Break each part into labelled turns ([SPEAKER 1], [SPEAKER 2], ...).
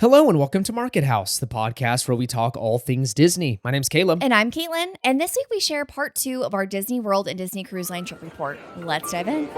[SPEAKER 1] Hello and welcome to Market House, the podcast where we talk all things Disney. My name's Caleb.
[SPEAKER 2] And I'm Caitlin, and this week we share part 2 of our Disney World and Disney Cruise Line trip report. Let's dive in.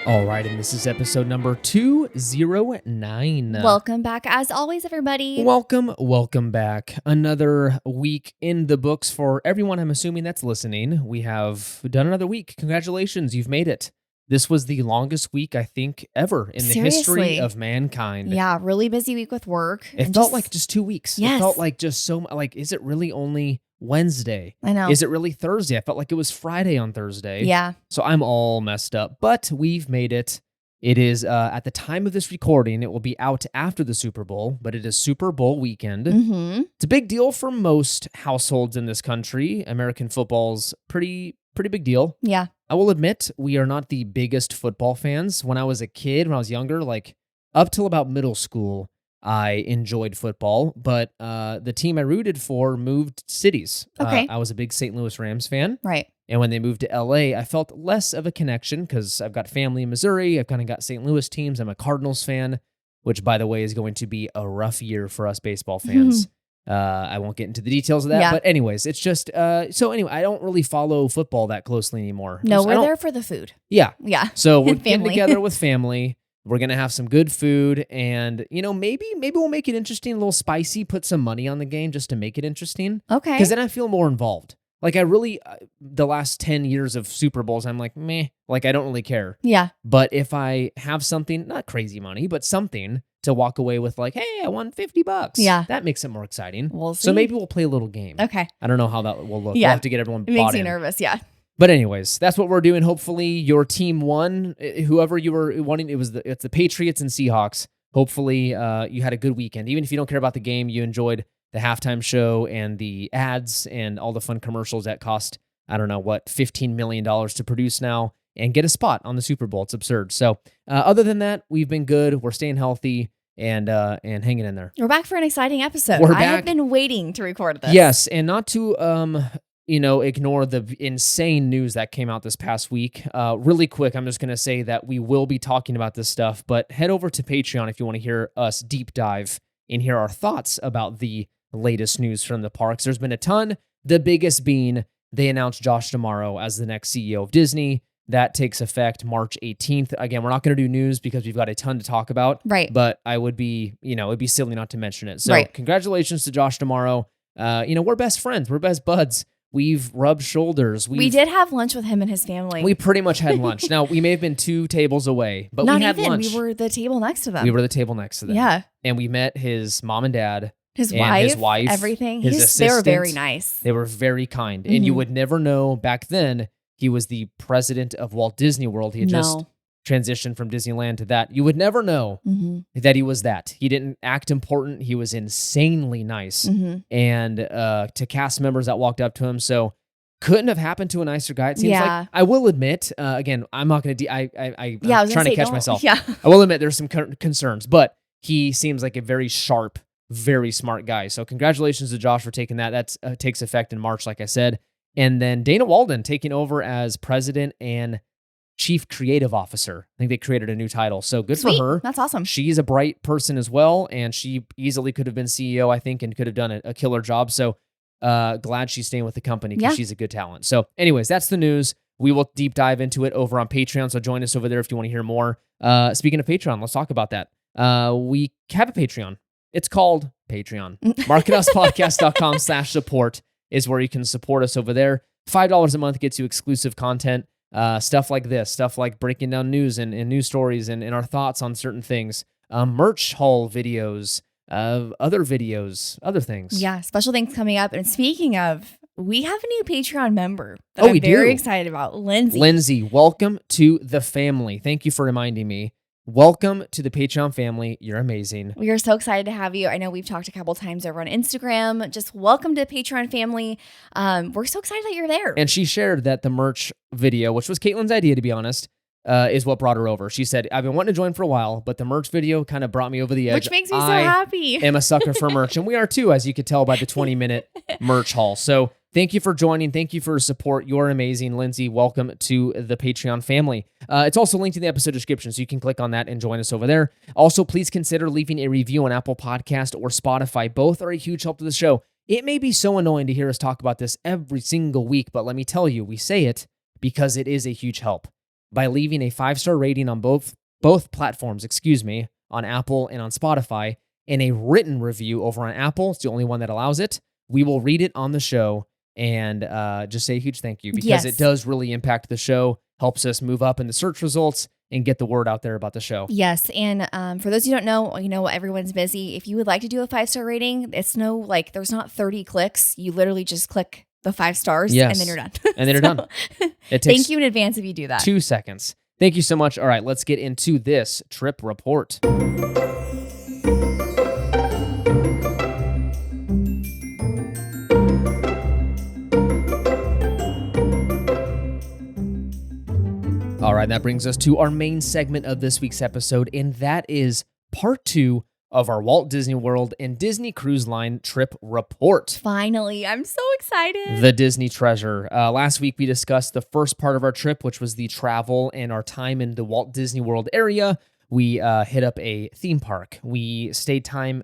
[SPEAKER 1] All right, and this is episode number 209.
[SPEAKER 2] Welcome back, as always, everybody.
[SPEAKER 1] Welcome back. Another week in the books for everyone, I'm assuming, that's listening. We have done another week. Congratulations, you've made it. This was the longest week, I think, ever in the history of mankind.
[SPEAKER 2] Yeah, really busy week with work.
[SPEAKER 1] It felt like just 2 weeks.
[SPEAKER 2] Yes.
[SPEAKER 1] It felt like just so, like, is it really only Wednesday?
[SPEAKER 2] I know.
[SPEAKER 1] Is it really Thursday? I felt like it was Friday on Thursday.
[SPEAKER 2] Yeah.
[SPEAKER 1] So I'm all messed up, but we've made it. It is, at the time of this recording, it will be out after the Super Bowl, but it is Super Bowl weekend.
[SPEAKER 2] Mm-hmm.
[SPEAKER 1] It's a big deal for most households in this country. American football's pretty big deal.
[SPEAKER 2] Yeah.
[SPEAKER 1] I will admit, we are not the biggest football fans. When I was a kid, when I was younger, like up till about middle school, I enjoyed football, but the team I rooted for moved cities.
[SPEAKER 2] Okay.
[SPEAKER 1] I was a big St. Louis Rams fan.
[SPEAKER 2] Right.
[SPEAKER 1] And when they moved to LA, I felt less of a connection because I've got family in Missouri. I've kind of got St. Louis teams. I'm a Cardinals fan, which, by the way, is going to be a rough year for us baseball fans. I won't get into the details of that.
[SPEAKER 2] Yeah.
[SPEAKER 1] But anyways, it's just, so anyway, I don't really follow football that closely anymore.
[SPEAKER 2] No, we're there for the food.
[SPEAKER 1] Yeah.
[SPEAKER 2] Yeah.
[SPEAKER 1] So we're
[SPEAKER 2] And
[SPEAKER 1] getting
[SPEAKER 2] family.
[SPEAKER 1] together with family. We're going to have some good food and, maybe we'll make it interesting, a little spicy, put some money on the game just to make it interesting.
[SPEAKER 2] Okay.
[SPEAKER 1] Because then I feel more involved. Like I really, the last 10 years of Super Bowls, I'm like, meh, like I don't really care.
[SPEAKER 2] Yeah.
[SPEAKER 1] But if I have something, not crazy money, but something to walk away with like, hey, I won $50.
[SPEAKER 2] Yeah.
[SPEAKER 1] That makes it more exciting.
[SPEAKER 2] We'll see.
[SPEAKER 1] So maybe we'll play a little game.
[SPEAKER 2] Okay.
[SPEAKER 1] I don't know how that will look.
[SPEAKER 2] Yeah.
[SPEAKER 1] We'll have to get everyone
[SPEAKER 2] It makes
[SPEAKER 1] bought
[SPEAKER 2] you
[SPEAKER 1] in.
[SPEAKER 2] nervous. Yeah.
[SPEAKER 1] But anyways, that's what we're doing. Hopefully your team won. Whoever you were wanting, it's the Patriots and Seahawks. Hopefully you had a good weekend. Even if you don't care about the game, you enjoyed the halftime show and the ads and all the fun commercials that cost, I don't know, what, $15 million to produce now and get a spot on the Super Bowl. It's absurd. So other than that, we've been good. We're staying healthy and hanging in there.
[SPEAKER 2] We're back for an exciting episode.
[SPEAKER 1] We're
[SPEAKER 2] I have
[SPEAKER 1] back.
[SPEAKER 2] been waiting to record this.
[SPEAKER 1] Yes, and not to ignore the insane news that came out this past week. Really quick, I'm just going to say that we will be talking about this stuff, but head over to Patreon if you want to hear us deep dive and hear our thoughts about the latest news from the parks. There's been a ton, the biggest being they announced Josh D'Amaro as the next CEO of Disney. That takes effect March 18th. Again, we're not going to do news because we've got a ton to talk about.
[SPEAKER 2] Right.
[SPEAKER 1] But I would be, it'd be silly not to mention it. So
[SPEAKER 2] Right.
[SPEAKER 1] Congratulations to Josh D'Amaro. We're best friends. We're best buds. We've rubbed shoulders.
[SPEAKER 2] We did have lunch with him and his family.
[SPEAKER 1] We pretty much had lunch. Now, we may have been 2 tables away, but
[SPEAKER 2] Not
[SPEAKER 1] we had
[SPEAKER 2] even.
[SPEAKER 1] lunch.
[SPEAKER 2] We were the table next to them.
[SPEAKER 1] We were the table next to them.
[SPEAKER 2] Yeah.
[SPEAKER 1] And we met his mom and dad.
[SPEAKER 2] His
[SPEAKER 1] and
[SPEAKER 2] wife,
[SPEAKER 1] his wife,
[SPEAKER 2] everything.
[SPEAKER 1] his
[SPEAKER 2] They were
[SPEAKER 1] assistant.
[SPEAKER 2] very nice.
[SPEAKER 1] They were very kind. And you
[SPEAKER 2] Mhm.
[SPEAKER 1] would never know back then he was the president of Walt Disney World. He had just transitioned from Disneyland to that. You would never know that he was that. He didn't act important. He was insanely nice. And to cast members that walked up to him. So couldn't have happened to a nicer guy. It seems like. I will admit, again, I'm not going to, I'm trying to catch myself.
[SPEAKER 2] Yeah.
[SPEAKER 1] I will admit there's some concerns, but he seems like a very sharp, very smart guy. So congratulations to Josh for taking that. That takes effect in March, like I said. And then Dana Walden taking over as president and chief creative officer. I think they created a new title. So good
[SPEAKER 2] Sweet.
[SPEAKER 1] for her.
[SPEAKER 2] That's awesome.
[SPEAKER 1] She's a bright person as well. And she easily could have been CEO, I think, and could have done a killer job. So glad she's staying with the company because she's a good talent. So anyways, that's the news. We will deep dive into it over on Patreon. So join us over there if you want to hear more. Speaking of Patreon, let's talk about that. We have a Patreon. It's called Patreon. MarketHousePodcast.com/support is where you can support us over there. $5 a month gets you exclusive content, stuff like this, stuff like breaking down news and news stories and our thoughts on certain things, merch haul videos, other videos, other things.
[SPEAKER 2] Yeah, special things coming up. And speaking of, we have a new Patreon member that
[SPEAKER 1] we
[SPEAKER 2] I'm very
[SPEAKER 1] do.
[SPEAKER 2] excited about, Lindsay.
[SPEAKER 1] Lindsay, welcome to the family. Thank you for reminding me. Welcome to the Patreon family. You're amazing.
[SPEAKER 2] We are so excited to have you. I know we've talked a couple times over on Instagram. Just welcome to the Patreon family. We're so excited that you're there.
[SPEAKER 1] And she shared that the merch video, which was Caitlin's idea, to be honest, is what brought her over. She said, I've been wanting to join for a while, but the merch video kind of brought me over the edge.
[SPEAKER 2] Which makes me so happy.
[SPEAKER 1] I am a sucker for merch, and we are too, as you could tell by the 20-minute merch haul. So thank you for joining. Thank you for your support. You're amazing. Lindsay, welcome to the Patreon family. It's also linked in the episode description, so you can click on that and join us over there. Also, please consider leaving a review on Apple Podcast or Spotify. Both are a huge help to the show. It may be so annoying to hear us talk about this every single week, but let me tell you, we say it because it is a huge help. By leaving a 5-star rating on both platforms, on Apple and on Spotify, and a written review over on Apple, it's the only one that allows it, we will read it on the show and just say a huge thank you, because it does really impact the show, helps us move up in the search results, and get the word out there about the show.
[SPEAKER 2] Yes, and for those who don't know, everyone's busy. If you would like to do a 5-star rating, it's there's not 30 clicks. You literally just click the 5 stars, and then you're done.
[SPEAKER 1] And then you're done. It takes
[SPEAKER 2] thank you in advance if you do that.
[SPEAKER 1] 2 seconds. Thank you so much. All right, let's get into this trip report. All right, that brings us to our main segment of this week's episode, and that is part 2 of our Walt Disney World and Disney Cruise Line trip report.
[SPEAKER 2] Finally, I'm so excited.
[SPEAKER 1] The Disney Treasure. Last week, we discussed the first part of our trip, which was the travel and our time in the Walt Disney World area. We hit up a theme park. We spent time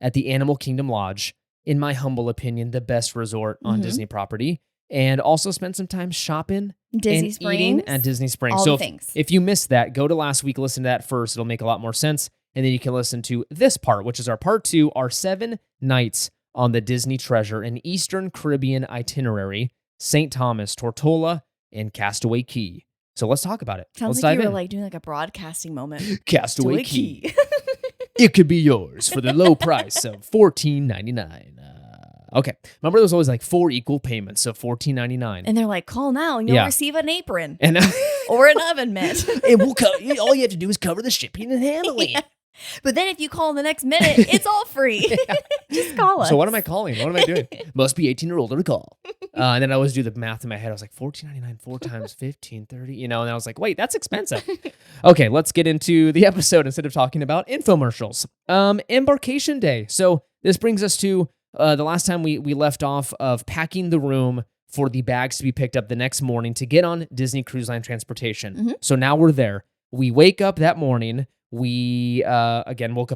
[SPEAKER 1] at the Animal Kingdom Lodge. In my humble opinion, the best resort on Disney property. And also spent some time shopping eating at Disney Springs. So if you missed that, go to last week, listen to that first. It'll make a lot more sense. And then you can listen to this part, which is our part 2, our 7 nights on the Disney Treasure, an Eastern Caribbean itinerary, St. Thomas, Tortola, and Castaway Cay. So let's talk about it.
[SPEAKER 2] Sounds like you were doing a broadcasting moment.
[SPEAKER 1] Castaway Cay. It could be yours for the low price of $14.99. Okay. Remember, there was always 4 equal payments of $14.99.
[SPEAKER 2] And they're like, call now and you'll receive an apron
[SPEAKER 1] and
[SPEAKER 2] or an oven mitt.
[SPEAKER 1] And all you have to do is cover the shipping and handling.
[SPEAKER 2] Yeah. But then if you call in the next minute, it's all free. Just call us.
[SPEAKER 1] So what am I calling? What am I doing? Must be 18 or older to call. And then I always do the math in my head. I was like, $14.99, 4 times 15, 30, and I was like, wait, that's expensive. Okay, let's get into the episode instead of talking about infomercials. Embarkation day. So this brings us to the last time we left off of packing the room for the bags to be picked up the next morning to get on Disney Cruise Line transportation. So now we're there. We wake up that morning. We woke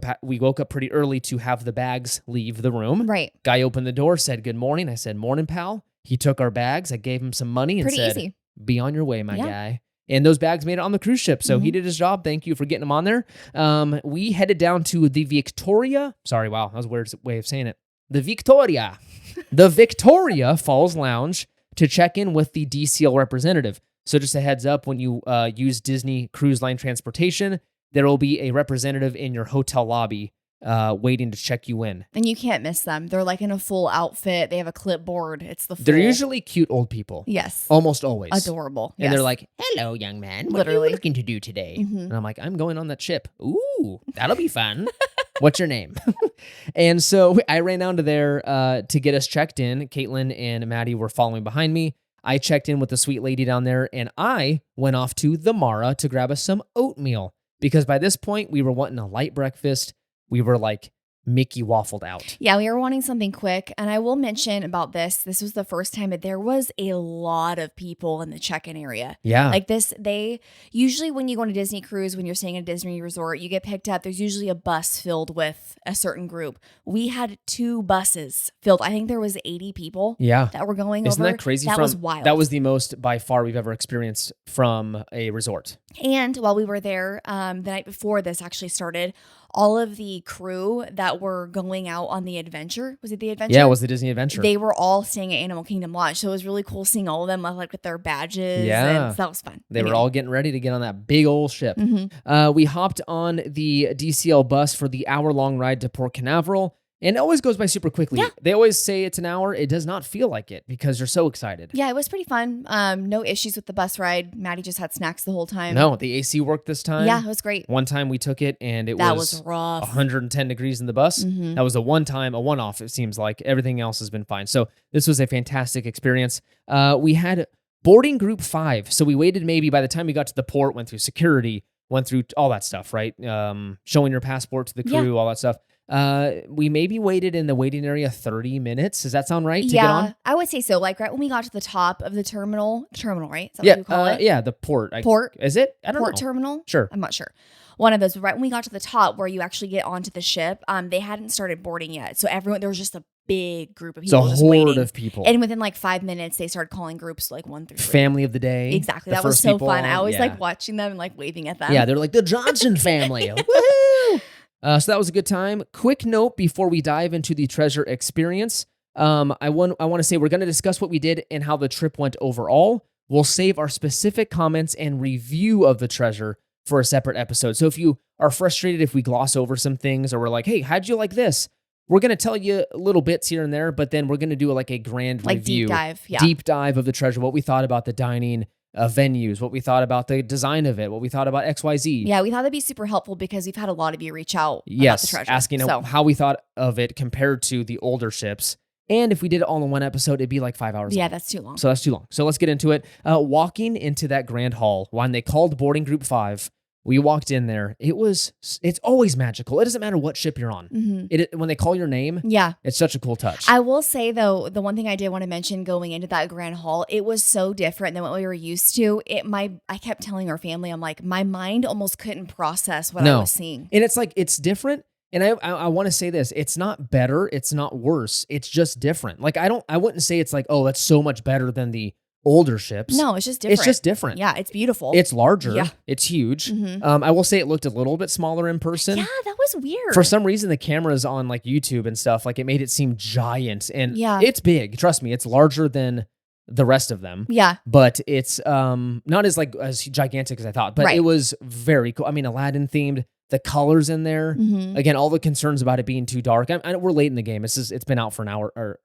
[SPEAKER 1] up pretty early to have the bags leave the room.
[SPEAKER 2] Right.
[SPEAKER 1] Guy opened the door, said good morning. I said, morning, pal. He took our bags. I gave him some money and said, easy. Be on your way, my guy. And those bags made it on the cruise ship. So he did his job. Thank you for getting them on there. We headed down to the Victoria. Sorry, wow. That was a weird way of saying it. The Victoria Falls Lounge to check in with the DCL representative. So just a heads up, when you use Disney Cruise Line transportation, there will be a representative in your hotel lobby waiting to check you in.
[SPEAKER 2] And you can't miss them. They're in a full outfit. They have a clipboard.
[SPEAKER 1] They're usually cute old people.
[SPEAKER 2] Yes.
[SPEAKER 1] Almost always.
[SPEAKER 2] Adorable.
[SPEAKER 1] And they're like, hello, young man. What are you looking to do today? And I'm like, I'm going on that ship. Ooh, that'll be fun. What's your name? And so I ran down to there to get us checked in. Caitlin and Maddie were following behind me. I checked in with the sweet lady down there, and I went off to the Mara to grab us some oatmeal. Because by this point, we were wanting a light breakfast. We were Mickey waffled out.
[SPEAKER 2] Yeah, we were wanting something quick. And I will mention about this. This was the first time that there was a lot of people in the check-in area.
[SPEAKER 1] Yeah.
[SPEAKER 2] They usually, when you go on a Disney cruise, when you're staying at a Disney resort, you get picked up. There's usually a bus filled with a certain group. We had 2 buses filled. I think there was 80 people that were going
[SPEAKER 1] Isn't
[SPEAKER 2] over.
[SPEAKER 1] Isn't that crazy?
[SPEAKER 2] That was wild.
[SPEAKER 1] That was the most by far we've ever experienced from a resort.
[SPEAKER 2] And while we were there, the night before this actually started, all of the crew that were going out on the adventure, was it the adventure?
[SPEAKER 1] Yeah, it was the Disney Adventure.
[SPEAKER 2] They were all staying at Animal Kingdom Lodge. So it was really cool seeing all of them with their badges.
[SPEAKER 1] Yeah.
[SPEAKER 2] And so that was fun.
[SPEAKER 1] They were all getting ready to get on that big old ship. We hopped on the DCL bus for the hour-long ride to Port Canaveral. And it always goes by super quickly.
[SPEAKER 2] Yeah.
[SPEAKER 1] They always say it's an hour. It does not feel like it because you're so excited.
[SPEAKER 2] Yeah, it was pretty fun. No issues with the bus ride. Maddie just had snacks the whole time.
[SPEAKER 1] No, the AC worked this time.
[SPEAKER 2] Yeah, it was great.
[SPEAKER 1] One time we took it and
[SPEAKER 2] that was rough.
[SPEAKER 1] 110 degrees in the bus. That was a one-off, it seems like. Everything else has been fine. So this was a fantastic experience. We had Boarding group 5. So we waited maybe by the time we got to the port, went through security, went through all that stuff, right? Showing your passport to the crew, all that stuff. We maybe waited in the waiting area 30 minutes. Does that sound right to get on?
[SPEAKER 2] I would say so. Like right when we got to the top of the terminal, right? Is that what you call it?
[SPEAKER 1] Yeah, the port.
[SPEAKER 2] Port.
[SPEAKER 1] Is it? I don't know.
[SPEAKER 2] Port terminal?
[SPEAKER 1] Sure.
[SPEAKER 2] I'm not sure. One of those, right when we got to the top where you actually get onto the ship, they hadn't started boarding yet. So there was just a big group of people
[SPEAKER 1] just waiting. It's a horde of people.
[SPEAKER 2] And within like 5 minutes, they stared calling groups like 1 through 3.
[SPEAKER 1] Family of the day.
[SPEAKER 2] Exactly. That was so fun. I always like watching them and like waving at them.
[SPEAKER 1] Yeah, they're like the Johnson family. Woohoo! So that was a good time. Quick note before we dive into the treasure experience. I want to say we're going to discuss what we did and how the trip went overall. We'll save our specific comments and review of the treasure for a separate episode. So if you are frustrated if we gloss over some things or we're like, hey, how'd you like this? We're going to tell you little bits here and there, but then we're going to do like a grand review. Deep dive of the treasure, what we thought about the dining venues, what we thought about the design of it, what we thought about XYZ.
[SPEAKER 2] Yeah, we thought that'd be super helpful because we've had a lot of you reach out about the treasure.
[SPEAKER 1] Asking how we thought of it compared to the older ships. And if we did it all in one episode, it'd be like 5 hours long.
[SPEAKER 2] Yeah, that's too long.
[SPEAKER 1] So that's too long. So let's get into it. Walking into that grand hall, when they called boarding group 5, we walked in there. It's always magical. It doesn't matter what ship you're on. Mm-hmm. When they call your name, it's such a cool touch.
[SPEAKER 2] I will say though, the one thing I did want to mention going into that grand hall, it was so different than what we were used to. I kept telling our family, I'm like, my mind almost couldn't process what I was seeing.
[SPEAKER 1] And it's like, it's different. And I want to say this, it's not better, it's not worse, it's just different. Like I wouldn't say it's like, oh, that's so much better than the older ships.
[SPEAKER 2] No, it's just different.
[SPEAKER 1] It's just different.
[SPEAKER 2] Yeah, it's beautiful.
[SPEAKER 1] It's larger.
[SPEAKER 2] Yeah.
[SPEAKER 1] It's huge. Mm-hmm. I will say it looked a little bit smaller in person.
[SPEAKER 2] Yeah, that was weird.
[SPEAKER 1] For some reason, the cameras on like YouTube and stuff, like it made it seem giant. And it's big. Trust me, it's larger than the rest of them.
[SPEAKER 2] Yeah.
[SPEAKER 1] But it's not as gigantic as I thought. But it was very cool. I mean, Aladdin themed. The colors in there, again, all the concerns about it being too dark. We're late in the game. It's been out for an hour.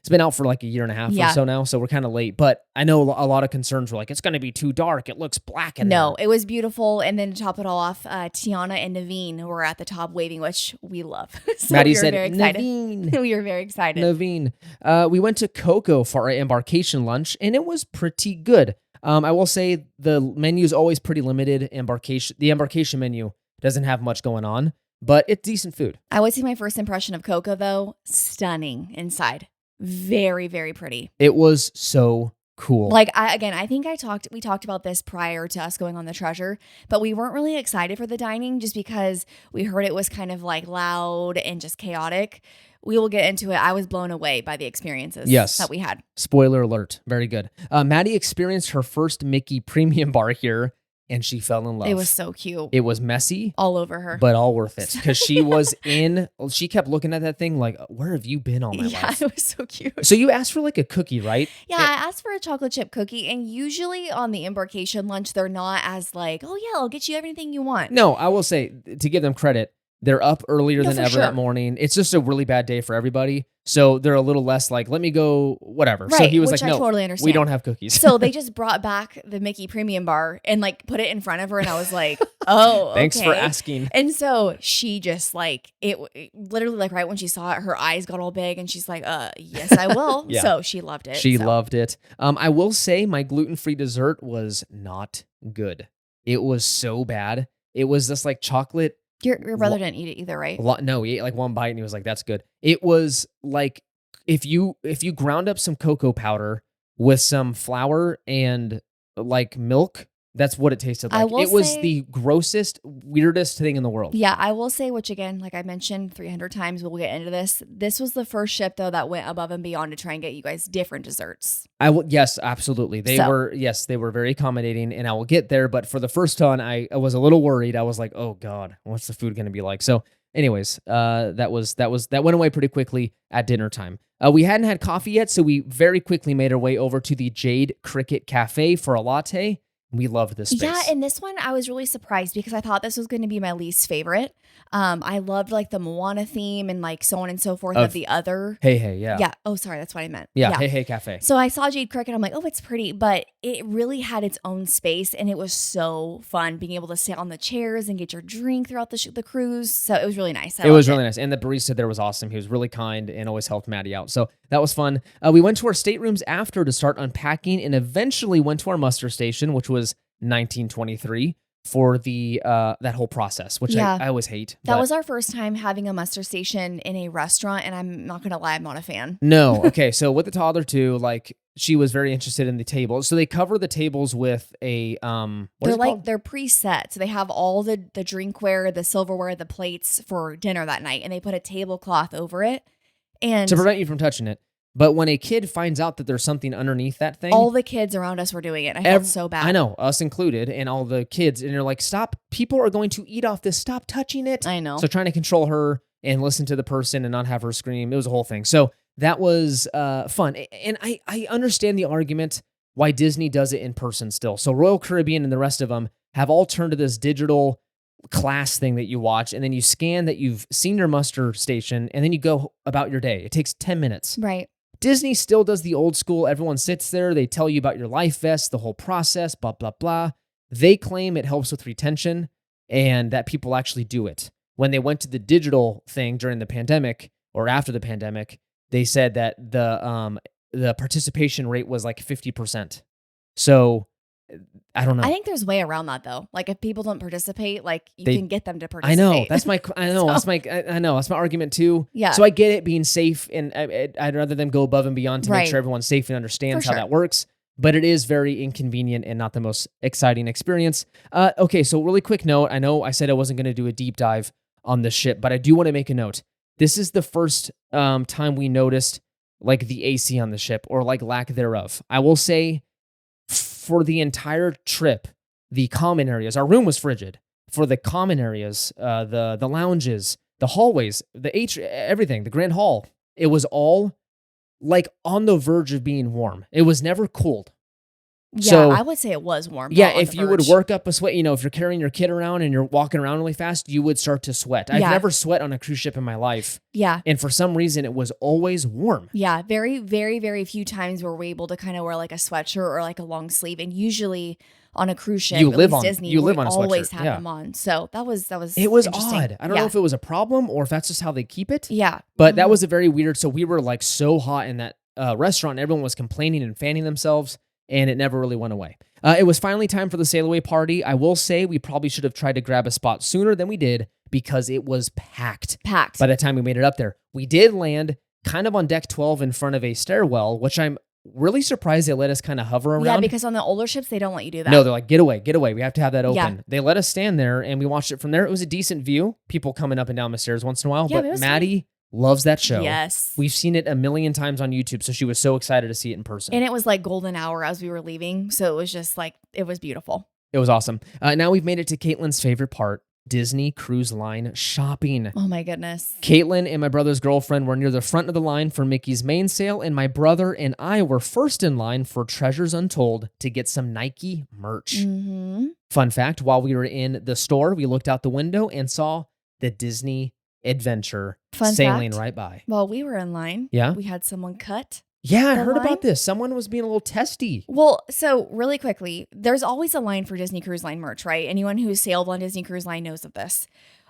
[SPEAKER 1] It's been out for like a year and a half or so now, so we're kind of late. But I know a lot of concerns were like, it's going to be too dark. It looks black in there.
[SPEAKER 2] No, it was beautiful. And then to top it all off, Tiana and Naveen were at the top waving, which we love. So
[SPEAKER 1] Maddie said, Naveen.
[SPEAKER 2] We were very excited.
[SPEAKER 1] Naveen. We went to Coco for our embarkation lunch, and it was pretty good. I will say the menu is always pretty limited. The embarkation menu doesn't have much going on, but it's decent food.
[SPEAKER 2] I would say my first impression of Coco, though, stunning inside. Very, very pretty.
[SPEAKER 1] It was so cool.
[SPEAKER 2] Like, I think we talked about this prior to us going on the treasure, but we weren't really excited for the dining just because we heard it was kind of like loud and just chaotic. We will get into it. I was blown away by the experiences that we had.
[SPEAKER 1] Spoiler alert. Very good. Maddie experienced her first Mickey premium bar here, and she fell in love.
[SPEAKER 2] It was so cute.
[SPEAKER 1] It was messy.
[SPEAKER 2] All over her.
[SPEAKER 1] But all worth it. Because she kept looking at that thing like, where have you been all my life?
[SPEAKER 2] Yeah, it was so cute.
[SPEAKER 1] So you asked for like a cookie, right?
[SPEAKER 2] Yeah, I asked for a chocolate chip cookie. And usually on the embarkation lunch, they're not as like, oh yeah, I'll get you everything you want.
[SPEAKER 1] No, I will say, to give them credit, they're up earlier than ever that morning. It's just a really bad day for everybody. So they're a little less like, let me go, whatever.
[SPEAKER 2] Right,
[SPEAKER 1] so he was
[SPEAKER 2] which
[SPEAKER 1] like, no,
[SPEAKER 2] I totally understand.
[SPEAKER 1] We don't have cookies.
[SPEAKER 2] So they just brought back the Mickey Premium Bar and like put it in front of her. And I was like, oh,
[SPEAKER 1] Thanks for asking.
[SPEAKER 2] And so she just like, it literally like right when she saw it, her eyes got all big and she's like, yes, I will. Yeah. So she loved it.
[SPEAKER 1] She loved it. I will say my gluten-free dessert was not good. It was so bad. It was just like chocolate.
[SPEAKER 2] Your brother didn't eat it either, right?
[SPEAKER 1] No, he ate like one bite and he was like, that's good. It was like if you ground up some cocoa powder with some flour and like milk, that's what it tasted like. It was the grossest, weirdest thing in the world.
[SPEAKER 2] Yeah, I will say, which again, like I mentioned 300 times, we'll get into this. This was the first ship though that went above and beyond to try and get you guys different desserts.
[SPEAKER 1] Yes, absolutely. They were very accommodating, and I will get there. But for the first time, I was a little worried. I was like, oh God, what's the food going to be like? So anyways, that went away pretty quickly at dinner time. We hadn't had coffee yet, so we very quickly made our way over to the Jade Cricket Cafe for a latte. We loved this space.
[SPEAKER 2] Yeah, and this one I was really surprised because I thought this was going to be my least favorite. I loved like the Moana theme and like so on and so forth of the other.
[SPEAKER 1] Hey, yeah.
[SPEAKER 2] Yeah. Oh, sorry, that's what I meant.
[SPEAKER 1] Yeah, Hey Cafe.
[SPEAKER 2] So I saw Jade Cricket. I'm like, oh, it's pretty, but it really had its own space, and it was so fun being able to sit on the chairs and get your drink throughout the cruise. So it was really nice.
[SPEAKER 1] It was really nice, and the barista there was awesome. He was really kind and always helped Maddie out. So that was fun. We went to our staterooms after to start unpacking, and eventually went to our muster station, which was 1923 for the that whole process, which I always hate.
[SPEAKER 2] That was our first time having a muster station in a restaurant, and I'm not gonna lie, I'm not a fan.
[SPEAKER 1] No, okay. So with the toddler too, like she was very interested in the tables. So they cover the tables with a
[SPEAKER 2] they're preset. So they have all the drinkware, the silverware, the plates for dinner that night, and they put a tablecloth over it, and
[SPEAKER 1] to prevent you from touching it. But when a kid finds out that there's something underneath that thing,
[SPEAKER 2] all the kids around us were doing it. I felt so bad.
[SPEAKER 1] I know, us included, and all the kids, and you're like, stop! People are going to eat off this. Stop touching it.
[SPEAKER 2] I know.
[SPEAKER 1] So trying to control her and listen to the person and not have her scream. It was a whole thing. So that was fun, and I understand the argument why Disney does it in person still. So Royal Caribbean and the rest of them have all turned to this digital class thing that you watch, and then you scan that you've seen your muster station, and then you go about your day. It takes 10 minutes.
[SPEAKER 2] Right.
[SPEAKER 1] Disney still does the old school. Everyone sits there. They tell you about your life vest, the whole process, blah, blah, blah. They claim it helps with retention and that people actually do it. When they went to the digital thing during the pandemic or after the pandemic, they said that the participation rate was like 50%. So I don't know.
[SPEAKER 2] I think there's a way around that though. Like if people don't participate, like you can get them to participate.
[SPEAKER 1] I know. That's my argument too.
[SPEAKER 2] Yeah.
[SPEAKER 1] So I get it being safe, and I'd rather them go above and beyond to make sure everyone's safe and understands how that works. But it is very inconvenient and not the most exciting experience. Okay, so really quick note. I know I said I wasn't going to do a deep dive on the ship, but I do want to make a note. This is the first time we noticed like the AC on the ship or like lack thereof. I will say, for the entire trip, the common areas, our room was frigid. For the common areas, the lounges, the hallways, everything, the grand hall, it was all like on the verge of being warm. It was never cooled.
[SPEAKER 2] Yeah,
[SPEAKER 1] so,
[SPEAKER 2] I would say it was warm.
[SPEAKER 1] Yeah, if you would work up a sweat, if you're carrying your kid around and you're walking around really fast, you would start to sweat. I've never sweat on a cruise ship in my life.
[SPEAKER 2] Yeah.
[SPEAKER 1] And for some reason, it was always warm.
[SPEAKER 2] Yeah, very, very, very few times were we able to kind of wear like a sweatshirt or like a long sleeve. And usually on a cruise ship, Disney, you live on a sweatshirt. Always have them on. So that was
[SPEAKER 1] it was odd. I don't know if it was a problem or if that's just how they keep it.
[SPEAKER 2] Yeah.
[SPEAKER 1] But that was a very weird. So we were like so hot in that restaurant, and everyone was complaining and fanning themselves, and it never really went away. It was finally time for the sail away party. I will say we probably should have tried to grab a spot sooner than we did because it was packed. By the time we made it up there. We did land kind of on deck 12 in front of a stairwell, which I'm really surprised they let us kind of hover around.
[SPEAKER 2] Yeah, because on the older ships, they don't let you do that.
[SPEAKER 1] No, they're like, get away. We have to have that open. Yeah. They let us stand there, and we watched it from there. It was a decent view. People coming up and down the stairs once in a while. Yeah, but Maddie loves that show.
[SPEAKER 2] Yes.
[SPEAKER 1] We've seen it a million times on YouTube, so she was so excited to see it in person.
[SPEAKER 2] And it was like golden hour as we were leaving, so it was just like, it was beautiful.
[SPEAKER 1] It was awesome. Now we've made it to Caitlin's favorite part, Disney Cruise Line shopping.
[SPEAKER 2] Oh my goodness.
[SPEAKER 1] Caitlin and my brother's girlfriend were near the front of the line for Mickey's mainsail, and my brother and I were first in line for Treasures Untold to get some Nike merch.
[SPEAKER 2] Mm-hmm.
[SPEAKER 1] Fun fact, while we were in the store, we looked out the window and saw the Disney Adventure sailing right by.
[SPEAKER 2] While we were in line, we had someone cut.
[SPEAKER 1] Yeah, I heard about this. Someone was being a little testy.
[SPEAKER 2] Well, so really quickly, there's always a line for Disney Cruise Line merch, right? Anyone who's sailed on Disney Cruise Line knows of this.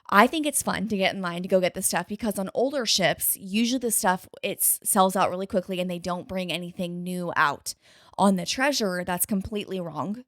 [SPEAKER 2] I think it's fun to get in line to go get the stuff because on older ships, usually the stuff, it sells out really quickly and they don't bring anything new out. On the Treasure, that's completely wrong.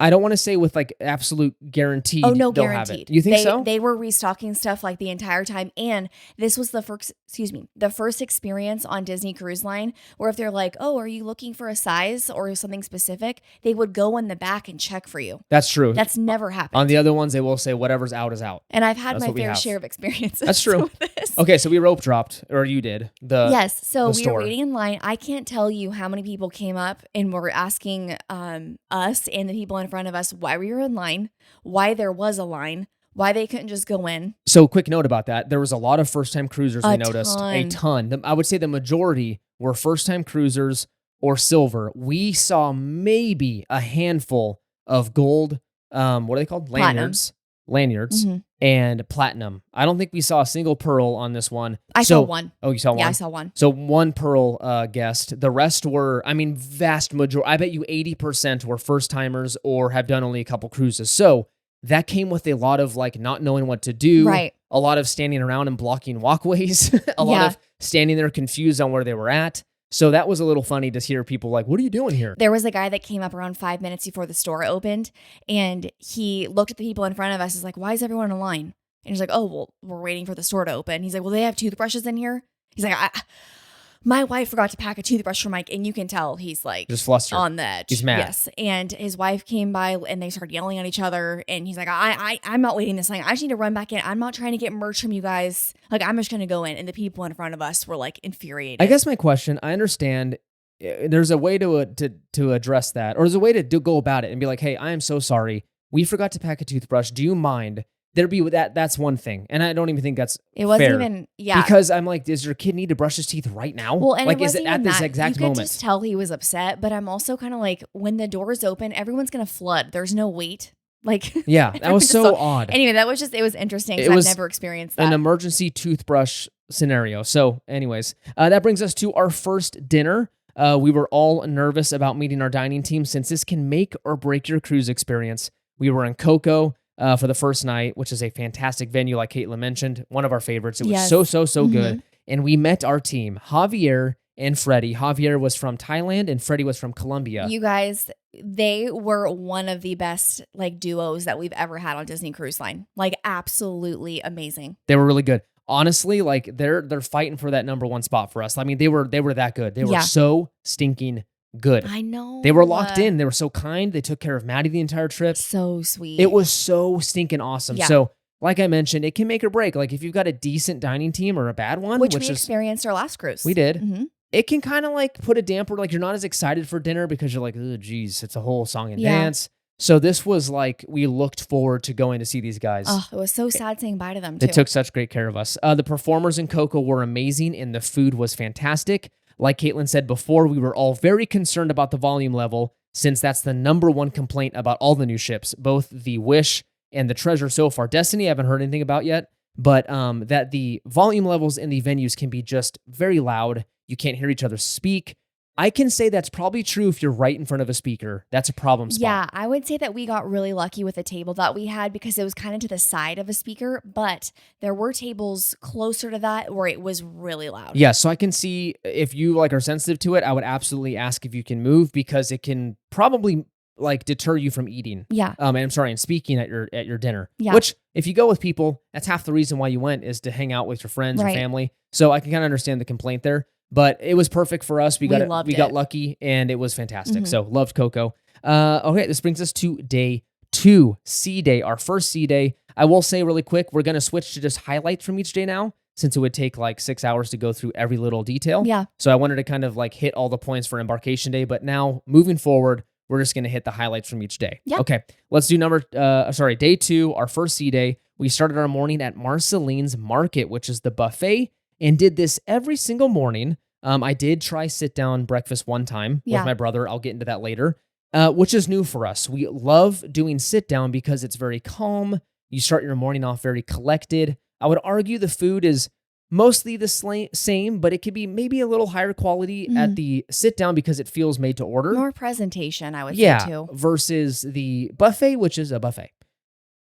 [SPEAKER 1] I don't want to say with like absolute guarantee.
[SPEAKER 2] Oh, no, guaranteed.
[SPEAKER 1] You think so?
[SPEAKER 2] They were restocking stuff like the entire time. And this was the first experience on Disney Cruise Line where if they're like, oh, are you looking for a size or something specific? They would go in the back and check for you.
[SPEAKER 1] That's true.
[SPEAKER 2] That's never happened.
[SPEAKER 1] On the other ones, they will say whatever's out is out.
[SPEAKER 2] And I've had my fair share of experiences.
[SPEAKER 1] That's true.
[SPEAKER 2] With this.
[SPEAKER 1] Okay, so we rope dropped, or you did.
[SPEAKER 2] Yes, so we were waiting in line. I can't tell you how many people came up and were asking us and the people in front of us why we were in line, why there was a line, why they couldn't just go in.
[SPEAKER 1] So quick note about that. There was a lot of first-time cruisers we noticed. A ton. I would say the majority were first-time cruisers or silver. We saw maybe a handful of gold, what are they called? Lanyards, and platinum. I don't think we saw a single pearl on this one.
[SPEAKER 2] I saw one.
[SPEAKER 1] Oh, you saw one?
[SPEAKER 2] Yeah, I saw one.
[SPEAKER 1] So one pearl guest. The rest were, I mean, vast majority. I bet you 80% were first timers or have done only a couple cruises. So that came with a lot of like not knowing what to do.
[SPEAKER 2] Right.
[SPEAKER 1] A lot of standing around and blocking walkways. A lot of standing there confused on where they were at. So that was a little funny to hear people like, what are you doing here?
[SPEAKER 2] There was a guy that came up around 5 minutes before the store opened, and he looked at the people in front of us. He's like, why is everyone in line? And he's like, oh, well, we're waiting for the store to open. He's like, well, they have toothbrushes in here. He's like, my wife forgot to pack a toothbrush for Mike, and you can tell he's like
[SPEAKER 1] just flustered
[SPEAKER 2] on the edge.
[SPEAKER 1] He's mad.
[SPEAKER 2] Yes. And his wife came by and they started yelling at each other. And he's like, I'm not waiting this line. I just need to run back in. I'm not trying to get merch from you guys. Like, I'm just going to go in. And the people in front of us were like infuriated.
[SPEAKER 1] I guess my question, I understand there's a way to address that, or there's a way to go about it and be like, hey, I am so sorry. We forgot to pack a toothbrush. Do you mind? There'd be that's one thing. And I don't even think that's
[SPEAKER 2] it wasn't
[SPEAKER 1] fair.
[SPEAKER 2] Even, yeah.
[SPEAKER 1] Because I'm like, does your kid need to brush his teeth right now?
[SPEAKER 2] Well, and
[SPEAKER 1] like,
[SPEAKER 2] it
[SPEAKER 1] is it at this exact
[SPEAKER 2] moment?
[SPEAKER 1] moment?
[SPEAKER 2] You could just tell he was upset, but I'm also kind of like, when the doors open, everyone's going to flood. There's no wait. Like,
[SPEAKER 1] yeah, that was so odd.
[SPEAKER 2] Anyway, that was just, it was interesting because I've never experienced that.
[SPEAKER 1] An emergency toothbrush scenario. So anyways, that brings us to our first dinner. We were all nervous about meeting our dining team since this can make or break your cruise experience. We were in Coco for the first night, which is a fantastic venue, like Caitlin mentioned, one of our favorites. It was so good. And we met our team, Javier and Freddie. Javier was from Thailand and Freddie was from Colombia.
[SPEAKER 2] You guys, they were one of the best like duos that we've ever had on Disney Cruise Line. Like, absolutely amazing.
[SPEAKER 1] They were really good. Honestly, like they're fighting for that number one spot for us. I mean, they were that good. They were so stinking good.
[SPEAKER 2] I know.
[SPEAKER 1] They were locked in. They were so kind. They took care of Maddie the entire trip.
[SPEAKER 2] So sweet.
[SPEAKER 1] It was so stinking awesome. Yeah. So, like I mentioned, it can make or break. Like if you've got a decent dining team or a bad one,
[SPEAKER 2] which we experienced our last cruise.
[SPEAKER 1] We did. It can kind of like put a damper. Like you're not as excited for dinner because you're like, oh, geez, it's a whole song and dance. So this was like, we looked forward to going to see these guys.
[SPEAKER 2] Oh, it was so sad saying bye to them too.
[SPEAKER 1] They took such great care of us. The performers in Coco were amazing and the food was fantastic. Like Caitlin said before, we were all very concerned about the volume level since that's the number one complaint about all the new ships, both the Wish and the Treasure so far. Destiny, I haven't heard anything about yet, but that the volume levels in the venues can be just very loud. You can't hear each other speak. I can say that's probably true if you're right in front of a speaker. That's a problem spot.
[SPEAKER 2] Yeah, I would say that we got really lucky with the table that we had because it was kind of to the side of a speaker, but there were tables closer to that where it was really loud.
[SPEAKER 1] Yeah, so I can see if you like are sensitive to it, I would absolutely ask if you can move because it can probably like deter you from eating.
[SPEAKER 2] Yeah.
[SPEAKER 1] And speaking at your dinner.
[SPEAKER 2] Yeah.
[SPEAKER 1] Which if you go with people, that's half the reason why you went is to hang out with your friends or family. So I can kind of understand the complaint there. But it was perfect for us. We got lucky, and it was fantastic. So loved Coco. Okay, this brings us to day 2, Sea Day, our first Sea Day. I will say really quick, we're going to switch to just highlights from each day now, since it would take like 6 hours to go through every little detail.
[SPEAKER 2] Yeah.
[SPEAKER 1] So I wanted to kind of like hit all the points for Embarkation Day, but now moving forward, we're just going to hit the highlights from each day.
[SPEAKER 2] Yeah.
[SPEAKER 1] Okay, let's do day 2, our first Sea Day. We started our morning at Marceline's Market, which is the buffet, and did this every single morning. I did try sit-down breakfast one time with my brother. I'll get into that later, which is new for us. We love doing sit-down because it's very calm. You start your morning off very collected. I would argue the food is mostly the same, but it could be maybe a little higher quality at the sit-down because it feels made to order.
[SPEAKER 2] More presentation, I would say, too.
[SPEAKER 1] Versus the buffet, which is a buffet.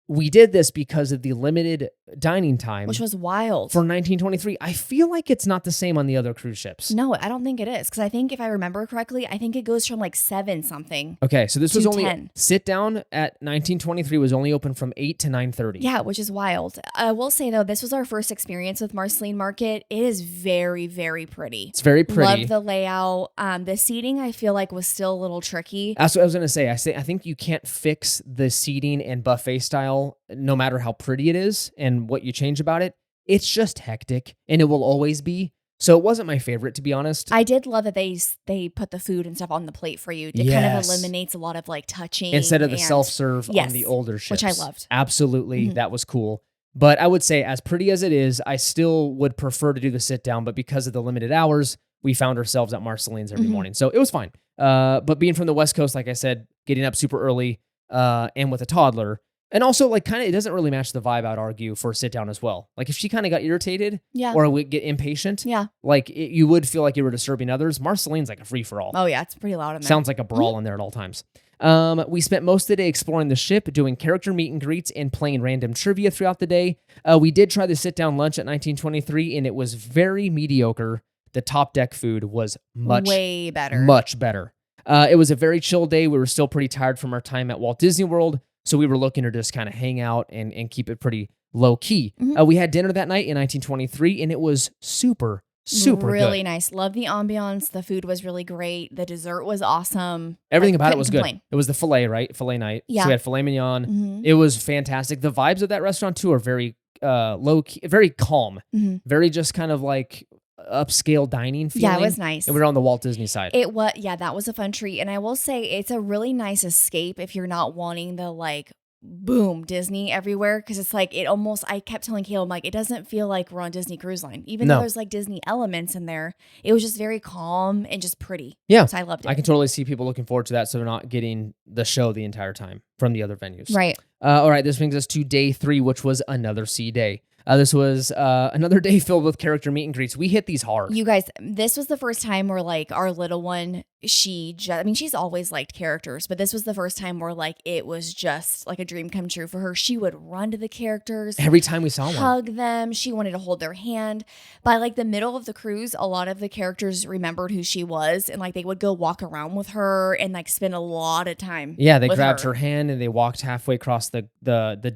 [SPEAKER 1] We did this because of the limited dining time.
[SPEAKER 2] Which was wild.
[SPEAKER 1] For 1923. I feel like it's not the same on the other cruise ships.
[SPEAKER 2] No, I don't think it is. Because I think if I remember correctly, I think it goes from like 7 something.
[SPEAKER 1] Okay, so this was only
[SPEAKER 2] 10.
[SPEAKER 1] Sit down at 1923 was only open from 8 to 9:30.
[SPEAKER 2] Yeah, which is wild. I will say though, this was our first experience with Marceline Market. It is very, very pretty.
[SPEAKER 1] It's very pretty.
[SPEAKER 2] Love the layout. The seating I feel like was still a little tricky.
[SPEAKER 1] That's what I was gonna say. I think you can't fix the seating and buffet style no matter how pretty it is and what you change about it. It's just hectic and it will always be. So it wasn't my favorite, to be honest.
[SPEAKER 2] I did love that they put the food and stuff on the plate for you. It kind of eliminates a lot of like touching.
[SPEAKER 1] Instead of the self-serve on the older ships.
[SPEAKER 2] Which I loved.
[SPEAKER 1] Absolutely. That was cool. But I would say as pretty as it is, I still would prefer to do the sit down, but because of the limited hours, we found ourselves at Marceline's every morning. So it was fine. But being from the West Coast, like I said, getting up super early, and with a toddler. And also, like, kind of, it doesn't really match the vibe, I'd argue, for a sit down as well. Like, if she kind of got irritated or would get impatient, like, you would feel like you were disturbing others. Marceline's like a free for all.
[SPEAKER 2] Oh, yeah. It's pretty loud in there.
[SPEAKER 1] Sounds like a brawl in there at all times. We spent most of the day exploring the ship, doing character meet and greets, and playing random trivia throughout the day. We did try the sit down lunch at 1923, and it was very mediocre. The top deck food was
[SPEAKER 2] way better.
[SPEAKER 1] Much better. It was a very chill day. We were still pretty tired from our time at Walt Disney World, so we were looking to just kind of hang out and keep it pretty low key. We had dinner that night in 1923, and it was super
[SPEAKER 2] really
[SPEAKER 1] good.
[SPEAKER 2] Nice. Love the ambiance. The food was really great. The dessert was awesome.
[SPEAKER 1] Everything about it was good. It was the filet, right? Filet night.
[SPEAKER 2] Yeah.
[SPEAKER 1] So we had filet mignon. It was fantastic. The vibes of that restaurant too are very low key, very calm, very just kind of like upscale dining feeling.
[SPEAKER 2] Yeah, it was nice.
[SPEAKER 1] And we were on the Walt Disney side.
[SPEAKER 2] It was, that was a fun treat. And I will say it's a really nice escape if you're not wanting the like boom Disney everywhere, because it's like I kept telling Caleb, like, it doesn't feel like we're on Disney Cruise Line, even though there's like Disney elements in there. It was just very calm and just pretty. So I loved it.
[SPEAKER 1] I can totally see people looking forward to that, so they're not getting the show the entire time from the other venues.
[SPEAKER 2] Right.
[SPEAKER 1] All right, this brings us to day 3, which was another sea day. This was another day filled with character meet and greets. We hit these hard.
[SPEAKER 2] You guys, this was the first time where like our little one, she's always liked characters, but this was the first time where like it was just like a dream come true for her. She would run to the characters.
[SPEAKER 1] Every time we saw one.
[SPEAKER 2] Hug them. She wanted to hold their hand. By like the middle of the cruise, a lot of the characters remembered who she was, and like they would go walk around with her and like spend a lot of time.
[SPEAKER 1] Yeah, they grabbed her hand and they walked halfway across the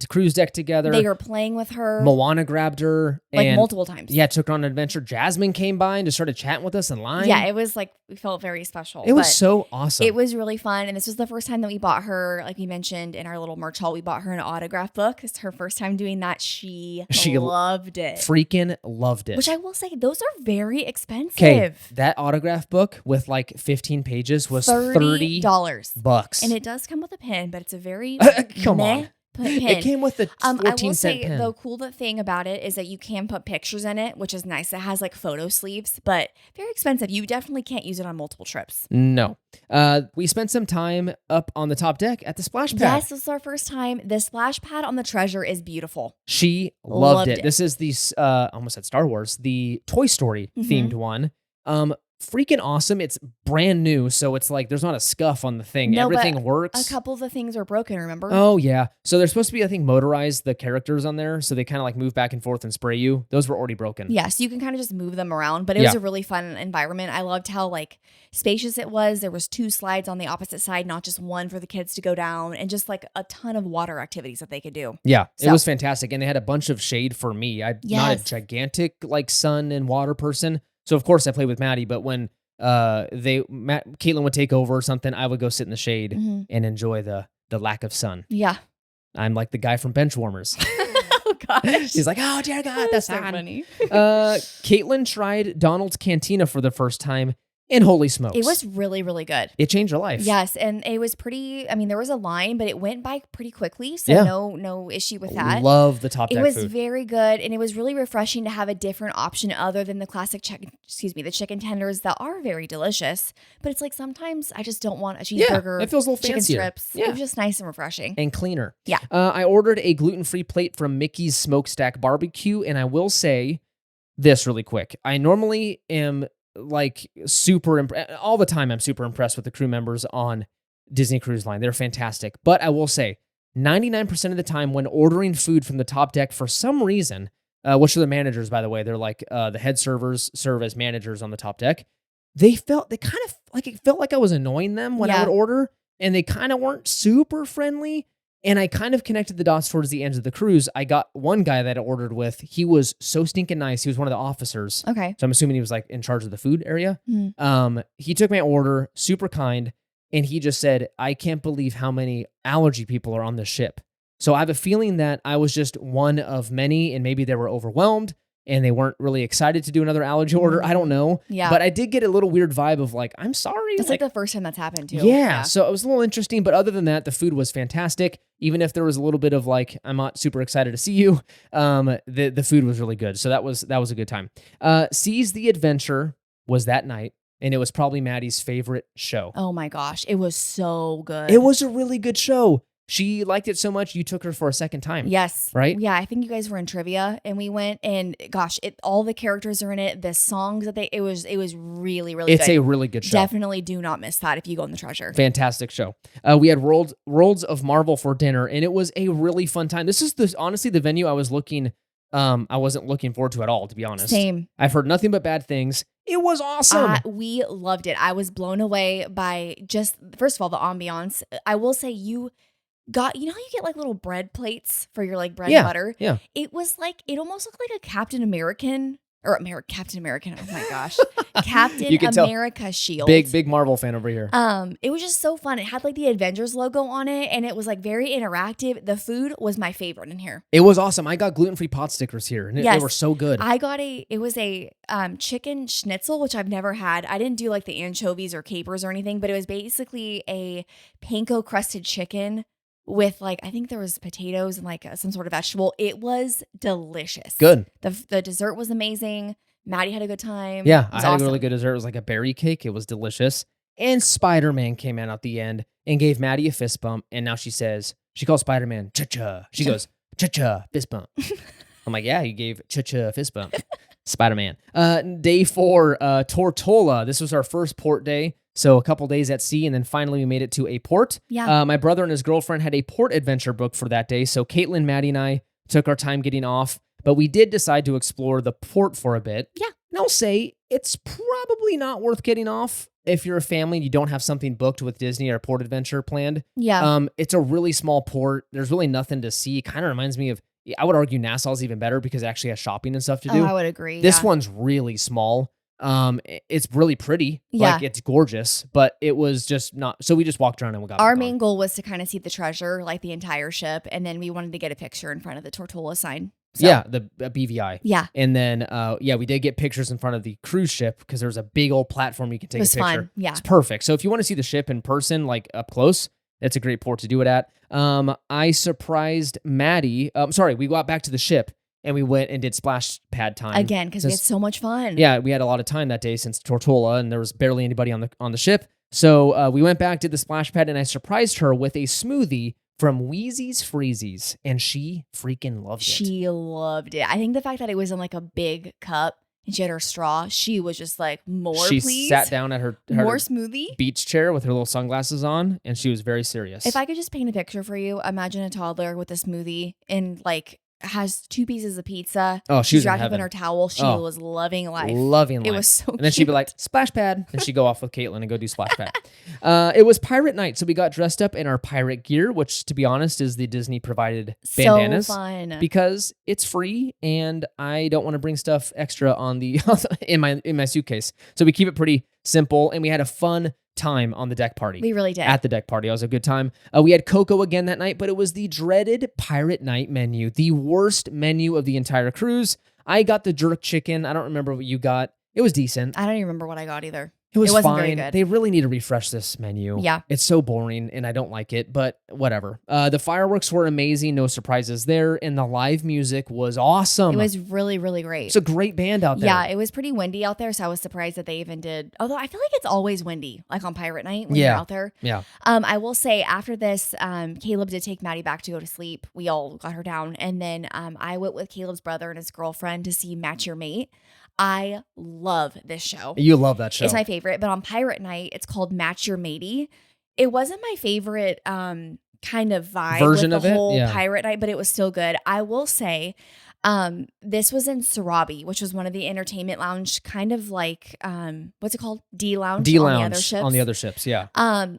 [SPEAKER 1] cruise deck together.
[SPEAKER 2] They were playing with her.
[SPEAKER 1] Moana grabbed her
[SPEAKER 2] like multiple times.
[SPEAKER 1] Yeah, took her on an adventure. Jasmine came by and just started chatting with us in line.
[SPEAKER 2] Yeah, it was like we felt very special.
[SPEAKER 1] It was so awesome.
[SPEAKER 2] It was really fun, and this was the first time that we bought her, like we mentioned in our little merch haul, we bought her an autograph book. It's her first time doing that. She loved it.
[SPEAKER 1] Freaking loved it.
[SPEAKER 2] Which I will say, those are very expensive.
[SPEAKER 1] Okay, that autograph book with like 15 pages was $30.
[SPEAKER 2] And it does come with a pen, but it's a very
[SPEAKER 1] come on.
[SPEAKER 2] Pen.
[SPEAKER 1] It came with a 14-cent
[SPEAKER 2] I will say
[SPEAKER 1] pen.
[SPEAKER 2] the cool thing about it is that you can put pictures in it, which is nice. It has like photo sleeves, but very expensive. You definitely can't use it on multiple trips.
[SPEAKER 1] No. We spent some time up on the top deck at the splash pad.
[SPEAKER 2] Yes, this is our first time. The splash pad on the Treasure is beautiful.
[SPEAKER 1] She loved it. This is the, almost said Star Wars, the Toy Story themed one. Freaking awesome. It's brand new, so it's like there's not a scuff on the thing.
[SPEAKER 2] No,
[SPEAKER 1] everything works.
[SPEAKER 2] A couple of the things are broken, remember?
[SPEAKER 1] Oh, yeah. So they're supposed to be, I think, motorized, the characters on there, so they kind of like move back and forth and spray you. Those were already broken.
[SPEAKER 2] Yeah, so you can kind of just move them around, but it was a really fun environment. I loved how like spacious it was. There was 2 slides on the opposite side, not just one for the kids to go down, and just like a ton of water activities that they could do.
[SPEAKER 1] Yeah, it was fantastic, and they had a bunch of shade for me. I'm not a gigantic like sun and water person, so of course I played with Maddie, but when Caitlin would take over or something, I would go sit in the shade and enjoy the lack of sun.
[SPEAKER 2] Yeah.
[SPEAKER 1] I'm like the guy from Benchwarmers.
[SPEAKER 2] Oh gosh.
[SPEAKER 1] He's like, oh dear God, that's
[SPEAKER 2] so funny.
[SPEAKER 1] Caitlin tried Donald's Cantina for the first time, and holy smokes.
[SPEAKER 2] It was really, really good.
[SPEAKER 1] It changed her life.
[SPEAKER 2] Yes, and it was pretty, I mean, there was a line, but it went by pretty quickly, so no issue with that.
[SPEAKER 1] Love the top deck
[SPEAKER 2] food. It was
[SPEAKER 1] food.
[SPEAKER 2] Very good, and it was really refreshing to have a different option other than the classic the chicken tenders that are very delicious, but it's like sometimes I just don't want a cheeseburger.
[SPEAKER 1] It feels a little
[SPEAKER 2] chicken
[SPEAKER 1] fancier.
[SPEAKER 2] Strips. Yeah. It was just nice and refreshing.
[SPEAKER 1] And cleaner.
[SPEAKER 2] Yeah.
[SPEAKER 1] I ordered a gluten-free plate from Mickey's Smokestack Barbecue, and I will say this really quick. I normally am like all the time. I'm super impressed with the crew members on Disney Cruise Line. They're fantastic. But I will say 99% of the time when ordering food from the top deck, for some reason, which are the managers, by the way, they're like the head servers serve as managers on the top deck. It felt like I was annoying them when I would order, and they kind of weren't super friendly. And I kind of connected the dots towards the end of the cruise. I got one guy that I ordered with. He was so stinking nice. He was one of the officers.
[SPEAKER 2] Okay.
[SPEAKER 1] So I'm assuming he was like in charge of the food area. He took my order, super kind. And he just said, I can't believe how many allergy people are on this ship. So I have a feeling that I was just one of many, and maybe they were overwhelmed and they weren't really excited to do another allergy order. I don't know.
[SPEAKER 2] Yeah.
[SPEAKER 1] But I did get a little weird vibe of like, I'm sorry.
[SPEAKER 2] It's like the first time that's happened too.
[SPEAKER 1] Yeah. So it was a little interesting. But other than that, the food was fantastic. Even if there was a little bit of like, I'm not super excited to see you. The food was really good. So that was a good time. Seize the Adventure was that night. And it was probably Maddie's favorite show.
[SPEAKER 2] Oh my gosh. It was so good.
[SPEAKER 1] It was a really good show. she liked it so much you took her for a second time.
[SPEAKER 2] Yes.
[SPEAKER 1] Right?
[SPEAKER 2] Yeah, I think you guys were in trivia and we went and gosh, all the characters are in it. The songs that it was really, really
[SPEAKER 1] It's
[SPEAKER 2] good.
[SPEAKER 1] a really good show.
[SPEAKER 2] Definitely do not miss that if you go on the treasure.
[SPEAKER 1] Fantastic show. We had Worlds of Marvel for dinner, and it was a really fun time. This is honestly the venue I wasn't looking forward to at all, to be honest.
[SPEAKER 2] Same.
[SPEAKER 1] I've heard nothing but bad things. It was awesome.
[SPEAKER 2] We loved it. I was blown away by just, first of all, the ambiance. I will say you got, you know how you get like little bread plates for your like bread and butter?
[SPEAKER 1] Yeah.
[SPEAKER 2] It was like, it almost looked like a Captain American, Captain American, oh my gosh. Captain America shield.
[SPEAKER 1] Big Marvel fan over here.
[SPEAKER 2] It was just so fun. It had like the Avengers logo on it and it was like very interactive. The food was my favorite in here.
[SPEAKER 1] It was awesome. I got gluten-free pot stickers here and they were so good.
[SPEAKER 2] I got it was a chicken schnitzel, which I've never had. I didn't do like the anchovies or capers or anything, but it was basically a panko crusted chicken with like, I think there was potatoes and like some sort of vegetable. It was delicious.
[SPEAKER 1] Good.
[SPEAKER 2] The dessert was amazing. Maddie had a good time.
[SPEAKER 1] Yeah, I had a really good dessert. It was like a berry cake. It was delicious. And Spider-Man came out at the end and gave Maddie a fist bump. And now she calls Spider-Man cha-cha. She goes, cha-cha, fist bump. I'm like, yeah, you gave cha-cha a fist bump. Spider-Man. Day 4, Tortola. This was our first port day. So a couple days at sea, and then finally we made it to a port.
[SPEAKER 2] Yeah.
[SPEAKER 1] My brother and his girlfriend had a port adventure booked for that day. So Caitlin, Maddie, and I took our time getting off. But we did decide to explore the port for a bit.
[SPEAKER 2] Yeah.
[SPEAKER 1] And I'll say it's probably not worth getting off if you're a family and you don't have something booked with Disney or a port adventure planned.
[SPEAKER 2] Yeah.
[SPEAKER 1] It's a really small port. There's really nothing to see. Kind of reminds me of, I would argue Nassau's even better because it actually has shopping and stuff to do.
[SPEAKER 2] I would agree.
[SPEAKER 1] This one's really small. It's really pretty.
[SPEAKER 2] Yeah.
[SPEAKER 1] Like, it's gorgeous, but it was just not, so we just walked around and we got
[SPEAKER 2] Our main goal was to kind of see the treasure, like the entire ship, and then we wanted to get a picture in front of the Tortola sign. So.
[SPEAKER 1] Yeah, the BVI.
[SPEAKER 2] Yeah.
[SPEAKER 1] And then, we did get pictures in front of the cruise ship because there's a big old platform you can take a picture.
[SPEAKER 2] Fun. Yeah.
[SPEAKER 1] It's perfect. So if you want to see the ship in person, like up close, that's a great port to do it at. I surprised Maddie. We got back to the ship and we went and did splash pad time.
[SPEAKER 2] Again, because we had so much fun.
[SPEAKER 1] Yeah, we had a lot of time that day since Tortola and there was barely anybody on the ship. So we went back, did the splash pad, and I surprised her with a smoothie from Wheezy's Freezies, and she freaking loved it.
[SPEAKER 2] She loved it. I think the fact that it was in like a big cup and she had her straw, she was just like, please.
[SPEAKER 1] She sat down at her
[SPEAKER 2] smoothie
[SPEAKER 1] beach chair with her little sunglasses on, and she was very serious.
[SPEAKER 2] If I could just paint a picture for you, imagine a toddler with a smoothie and like has 2 pieces of pizza.
[SPEAKER 1] Oh, she was
[SPEAKER 2] wrapped up in her towel. She was loving life.
[SPEAKER 1] It
[SPEAKER 2] was so cute.
[SPEAKER 1] And then she'd be like, splash pad. And she'd go off with Caitlin and go do splash pad. It was pirate night. So we got dressed up in our pirate gear, which to be honest is the Disney provided bandanas.
[SPEAKER 2] So fun.
[SPEAKER 1] Because it's free and I don't want to bring stuff extra on the in my suitcase. So we keep it pretty simple, and we had a fun time on the deck party.
[SPEAKER 2] We really did.
[SPEAKER 1] At the deck party. It was a good time. We had cocoa again that night, but it was the dreaded pirate night menu, the worst menu of the entire cruise. I got the jerk chicken. I don't remember what you got. It was decent.
[SPEAKER 2] I don't even remember what I got either.
[SPEAKER 1] It wasn't
[SPEAKER 2] fine.
[SPEAKER 1] Very good. They really need to refresh this menu.
[SPEAKER 2] Yeah.
[SPEAKER 1] It's so boring and I don't like it, but whatever. The fireworks were amazing. No surprises there. And the live music was awesome.
[SPEAKER 2] It was really, really great.
[SPEAKER 1] It's a great band out there.
[SPEAKER 2] Yeah, it was pretty windy out there, so I was surprised that they even did. Although I feel like it's always windy, like on Pirate Night when you're out there.
[SPEAKER 1] Yeah.
[SPEAKER 2] I will say after this, Caleb did take Maddie back to go to sleep. We all got her down. And then I went with Caleb's brother and his girlfriend to see Match Your Mate. I love this show.
[SPEAKER 1] You love that show.
[SPEAKER 2] It's my favorite. But on Pirate Night, it's called Match Your Matey. It wasn't my favorite kind of vibe
[SPEAKER 1] version
[SPEAKER 2] with the
[SPEAKER 1] of
[SPEAKER 2] whole
[SPEAKER 1] it. Yeah.
[SPEAKER 2] Pirate Night, but it was still good. I will say this was in Sarabi, which was one of the entertainment lounge, kind of like what's it called? D Lounge
[SPEAKER 1] on the other ships, yeah.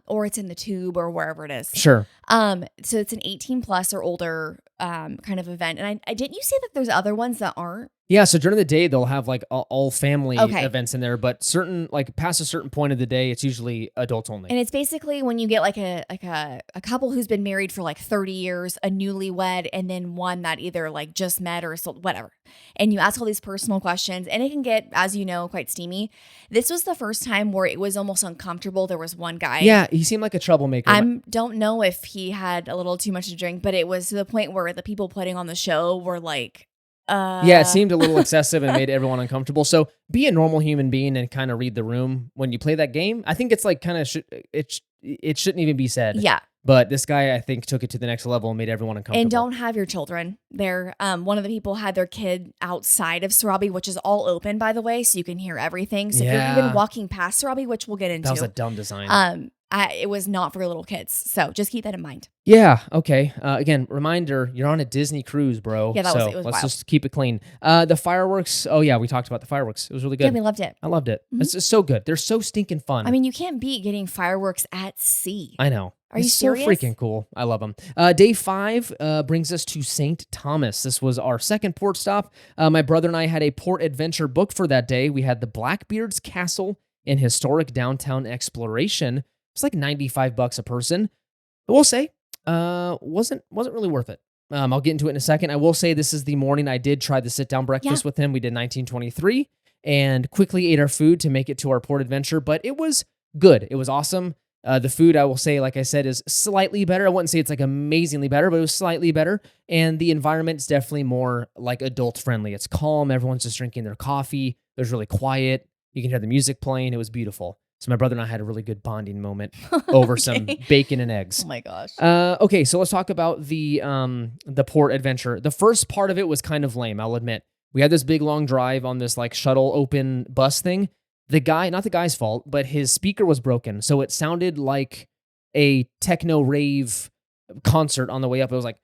[SPEAKER 2] Or it's in the Tube or wherever it is.
[SPEAKER 1] Sure.
[SPEAKER 2] So it's an 18 plus or older kind of event. And I didn't you say that there's other ones that aren't?
[SPEAKER 1] Yeah, so during the day they'll have like all family events in there, but certain like past a certain point of the day, it's usually adults only.
[SPEAKER 2] And it's basically when you get like a couple who's been married for like 30 years, a newlywed, and then one that either like just met or whatever. And you ask all these personal questions, and it can get, as you know, quite steamy. This was the first time where it was almost uncomfortable. There was one guy.
[SPEAKER 1] Yeah, he seemed like a troublemaker.
[SPEAKER 2] I don't know if he had a little too much to drink, but it was to the point where the people putting on the show were like,
[SPEAKER 1] yeah, it seemed a little excessive and made everyone uncomfortable. So be a normal human being and kind of read the room when you play that game. I think it's like kind of it shouldn't even be said.
[SPEAKER 2] Yeah.
[SPEAKER 1] But this guy, I think, took it to the next level and made everyone uncomfortable.
[SPEAKER 2] And don't have your children there. One of the people had their kid outside of Sarabi, which is all open, by the way, so you can hear everything. So if you're even walking past Sarabi, which we'll get into.
[SPEAKER 1] That was a dumb design.
[SPEAKER 2] It was not for little kids. So just keep that in mind.
[SPEAKER 1] Yeah, okay. Again, reminder, you're on a Disney cruise, bro.
[SPEAKER 2] Yeah, it was
[SPEAKER 1] let's
[SPEAKER 2] wild.
[SPEAKER 1] just keep it clean. The fireworks, oh yeah, we talked about the fireworks. It was really good.
[SPEAKER 2] Yeah, we loved it.
[SPEAKER 1] I loved it. It's just so good. They're so stinking fun.
[SPEAKER 2] I mean, you can't beat getting fireworks at sea.
[SPEAKER 1] I know.
[SPEAKER 2] Are you serious?
[SPEAKER 1] So freaking cool. I love them. Day 5 brings us to St. Thomas. This was our second port stop. My brother and I had a port adventure booked for that day. We had the Blackbeard's Castle and historic downtown exploration. It's like $95 a person. I will say, wasn't really worth it. I'll get into it in a second. I will say this is the morning I did try the sit-down breakfast with him. We did 1923 and quickly ate our food to make it to our port adventure, but it was good. It was awesome. The food, I will say, like I said, is slightly better. I wouldn't say it's like amazingly better, but it was slightly better. And the environment is definitely more like adult friendly. It's calm. Everyone's just drinking their coffee. There's really quiet. You can hear the music playing. It was beautiful. So my brother and I had a really good bonding moment over some bacon and eggs.
[SPEAKER 2] Oh my gosh.
[SPEAKER 1] Okay, so let's talk about the port adventure. The first part of it was kind of lame, I'll admit. We had this big long drive on this like shuttle open bus thing. The guy, not the guy's fault, but his speaker was broken. So it sounded like a techno rave concert on the way up. It was like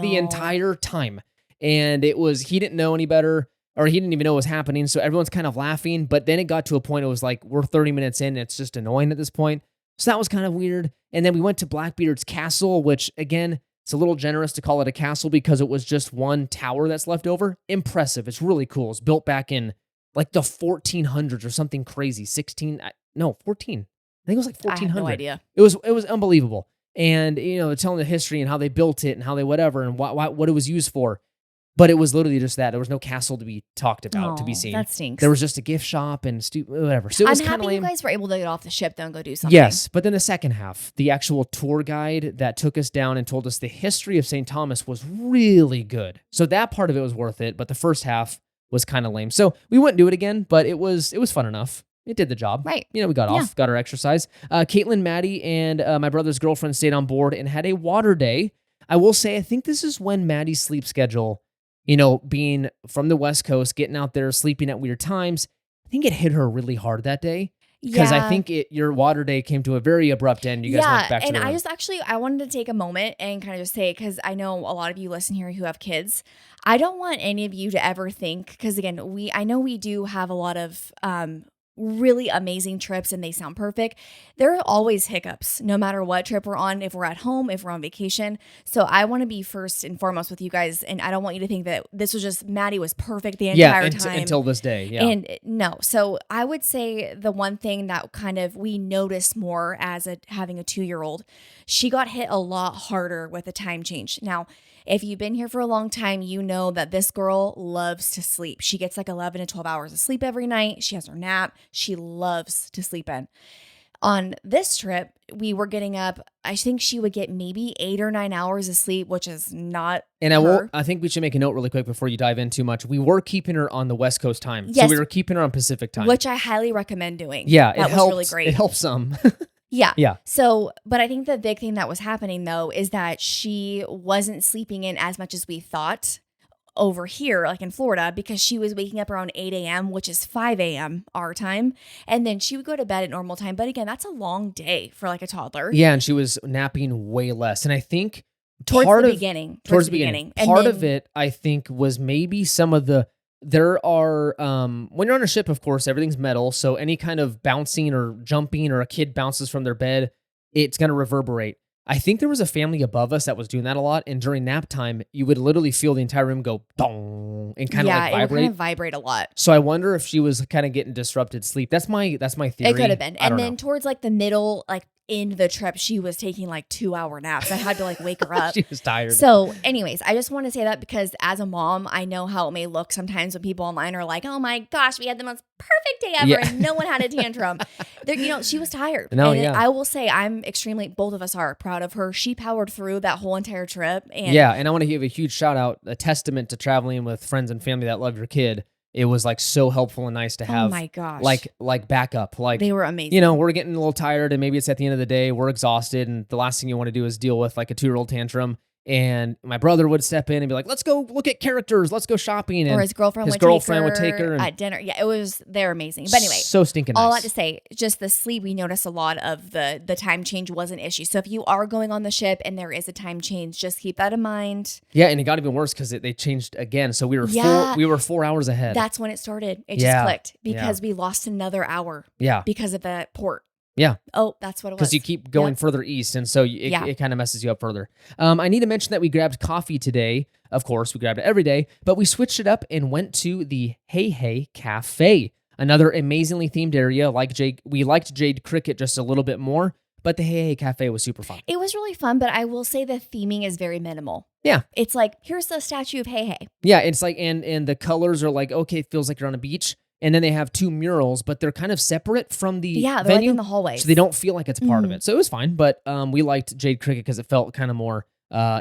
[SPEAKER 1] the entire time. And he didn't know any better, or he didn't even know what was happening. So everyone's kind of laughing. But then it got to a point, it was like, we're 30 minutes in, and it's just annoying at this point. So that was kind of weird. And then we went to Blackbeard's Castle, which again, it's a little generous to call it a castle because it was just one tower that's left over. Impressive. It's really cool. It's built back in like the 1400s or something crazy. 14. I think it was like 1400.
[SPEAKER 2] I have no idea.
[SPEAKER 1] It was unbelievable. And, telling the history and how they built it and how they whatever and what it was used for. But it was literally just that. There was no castle to be talked about, to be seen.
[SPEAKER 2] That stinks.
[SPEAKER 1] There was just a gift shop and whatever. So it was
[SPEAKER 2] I'm happy you guys were able to get off the ship though and go do something.
[SPEAKER 1] Yes, but then the second half, the actual tour guide that took us down and told us the history of St. Thomas was really good. So that part of it was worth it, but the first half was kind of lame. So we wouldn't do it again, but it was fun enough. It did the job.
[SPEAKER 2] Right.
[SPEAKER 1] We got off, got our exercise. Caitlin, Maddie, and my brother's girlfriend stayed on board and had a water day. I will say, I think this is when Maddie's sleep schedule, being from the West Coast, getting out there, sleeping at weird times, I think it hit her really hard that day. Because I think your water day came to a very abrupt end. You guys went back to the room.
[SPEAKER 2] I wanted to take a moment and kind of just say, because I know a lot of you listen here who have kids. I don't want any of you to ever think, because again, I know we do have a lot of really amazing trips and they sound perfect. There are always hiccups, no matter what trip we're on, if we're at home, if we're on vacation. So I want to be first and foremost with you guys. And I don't want you to think that this was just Maddie was perfect the entire time.
[SPEAKER 1] Until this day. Yeah.
[SPEAKER 2] And no. So I would say the one thing that kind of we noticed more as having a 2-year-old, she got hit a lot harder with the time change. Now, if you've been here for a long time, you know that this girl loves to sleep. She gets like 11 to 12 hours of sleep every night. She has her nap. She loves to sleep in. On this trip, we were getting up, I think she would get maybe 8 or 9 hours of sleep, which is not
[SPEAKER 1] And I think we should make a note really quick before you dive in too much. We were keeping her on the West Coast time.
[SPEAKER 2] Yes.
[SPEAKER 1] So we were keeping her on Pacific time.
[SPEAKER 2] Which I highly recommend doing.
[SPEAKER 1] Yeah,
[SPEAKER 2] that was really great.
[SPEAKER 1] It helps some.
[SPEAKER 2] Yeah.
[SPEAKER 1] Yeah.
[SPEAKER 2] So, but I think the big thing that was happening though is that she wasn't sleeping in as much as we thought over here, like in Florida, because she was waking up around 8 a.m., which is 5 a.m. our time. And then she would go to bed at normal time. But again, that's a long day for like a toddler.
[SPEAKER 1] Yeah. And she was napping way less. And I think
[SPEAKER 2] towards the beginning.
[SPEAKER 1] Part of it, I think, was maybe some of there are, when you're on a ship, of course, everything's metal. So any kind of bouncing or jumping or a kid bounces from their bed, it's going to reverberate. I think there was a family above us that was doing that a lot. And during nap time, you would literally feel the entire room go dong and kind of like vibrate.
[SPEAKER 2] Yeah, it would kind of vibrate a lot.
[SPEAKER 1] So I wonder if she was kind of getting disrupted sleep. That's my theory.
[SPEAKER 2] It could have been. And then towards like the middle, like in the trip, she was taking like 2-hour naps. I had to like wake her up.
[SPEAKER 1] She was tired.
[SPEAKER 2] So anyways, I just want to say that because as a mom, I know how it may look sometimes when people online are like, oh my gosh, we had the most perfect day ever and no one had a tantrum. She was tired.
[SPEAKER 1] No,
[SPEAKER 2] and I will say I'm extremely, both of us are proud of her. She powered through that whole entire trip. And
[SPEAKER 1] and I want to give a huge shout out, a testament to traveling with friends and family that love your kid. it was like so helpful and nice to have.
[SPEAKER 2] Oh my gosh.
[SPEAKER 1] Like backup. Like,
[SPEAKER 2] they were amazing.
[SPEAKER 1] We're getting a little tired and maybe it's at the end of the day, we're exhausted, and the last thing you want to do is deal with like a 2-year-old tantrum. And my brother would step in and be like, let's go look at characters. Let's go shopping. And
[SPEAKER 2] or his girlfriend would take her at dinner. Yeah, they're amazing. But anyway,
[SPEAKER 1] so stinking nice.
[SPEAKER 2] All that to say, just the sleep, we noticed a lot of the time change was an issue. So if you are going on the ship and there is a time change, just keep that in mind.
[SPEAKER 1] Yeah, and it got even worse because they changed again. So we were 4 hours ahead.
[SPEAKER 2] That's when it started. It just clicked because we lost another hour.
[SPEAKER 1] Yeah.
[SPEAKER 2] Because of the port.
[SPEAKER 1] Yeah.
[SPEAKER 2] Oh, that's what it was.
[SPEAKER 1] Because you keep going further east, and so it kind of messes you up further. I need to mention that we grabbed coffee today. Of course, we grabbed it every day, but we switched it up and went to the Hey Hey Cafe, another amazingly themed area. We liked Jade Cricket just a little bit more, but the Hey Hey Cafe was super fun.
[SPEAKER 2] It was really fun, but I will say the theming is very minimal.
[SPEAKER 1] Yeah.
[SPEAKER 2] It's like, here's the statue of Hey Hey.
[SPEAKER 1] Yeah, it's like, and the colors are like, okay, it feels like you're on a beach. And then they have 2 murals, but they're kind of separate from the
[SPEAKER 2] they're
[SPEAKER 1] venue,
[SPEAKER 2] like in the hallways.
[SPEAKER 1] so they don't feel like it's part of it. So it was fine, but we liked Jade Cricket because it felt kind of more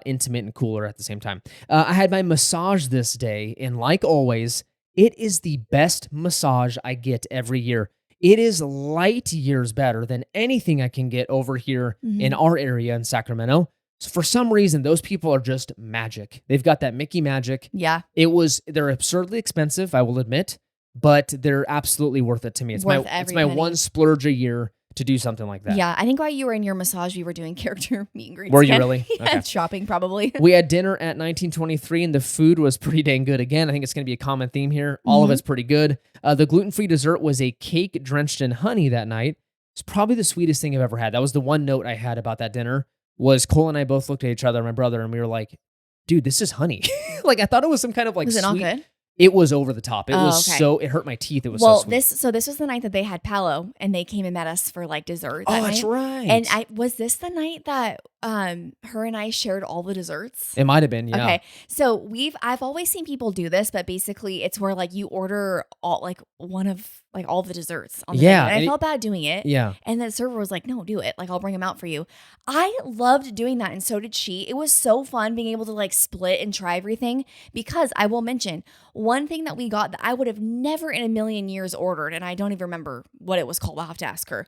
[SPEAKER 1] intimate and cooler at the same time. I had my massage this day, and like always, it is the best massage I get every year. It is light years better than anything I can get over here in our area in Sacramento. So for some reason, those people are just magic. They've got that Mickey magic.
[SPEAKER 2] Yeah.
[SPEAKER 1] They're absurdly expensive, I will admit, but they're absolutely worth it to me. It's my one splurge a year to do something like that.
[SPEAKER 2] Yeah, I think while you were in your massage, we were doing character meet and greets.
[SPEAKER 1] Were you really?
[SPEAKER 2] Yeah, okay. Shopping probably.
[SPEAKER 1] We had dinner at 1923, and the food was pretty dang good. Again, I think it's going to be a common theme here. All of it's pretty good. The gluten-free dessert was a cake drenched in honey that night. It's probably the sweetest thing I've ever had. That was the one note I had about that dinner, was Cole and I both looked at each other, my brother, and we were like, dude, this is honey. Like, I thought it was some kind of like
[SPEAKER 2] was it
[SPEAKER 1] sweet.
[SPEAKER 2] Not good?
[SPEAKER 1] It was over the top. It was it hurt my teeth. It was so sweet.
[SPEAKER 2] This was the night that they had Palo, and they came and met us for like dessert.
[SPEAKER 1] That's right.
[SPEAKER 2] And was this the night that her and I shared all the desserts?
[SPEAKER 1] It might have been, yeah.
[SPEAKER 2] Okay. So I've always seen people do this, but basically it's where like you order all like one of like all the desserts on the menu. And I felt bad doing it.
[SPEAKER 1] Yeah.
[SPEAKER 2] And the server was like, no, do it. Like, I'll bring them out for you. I loved doing that, and so did she. It was so fun being able to like split and try everything, because I will mention one thing that we got that I would have never in a million years ordered, and I don't even remember what it was called. I'll have to ask her.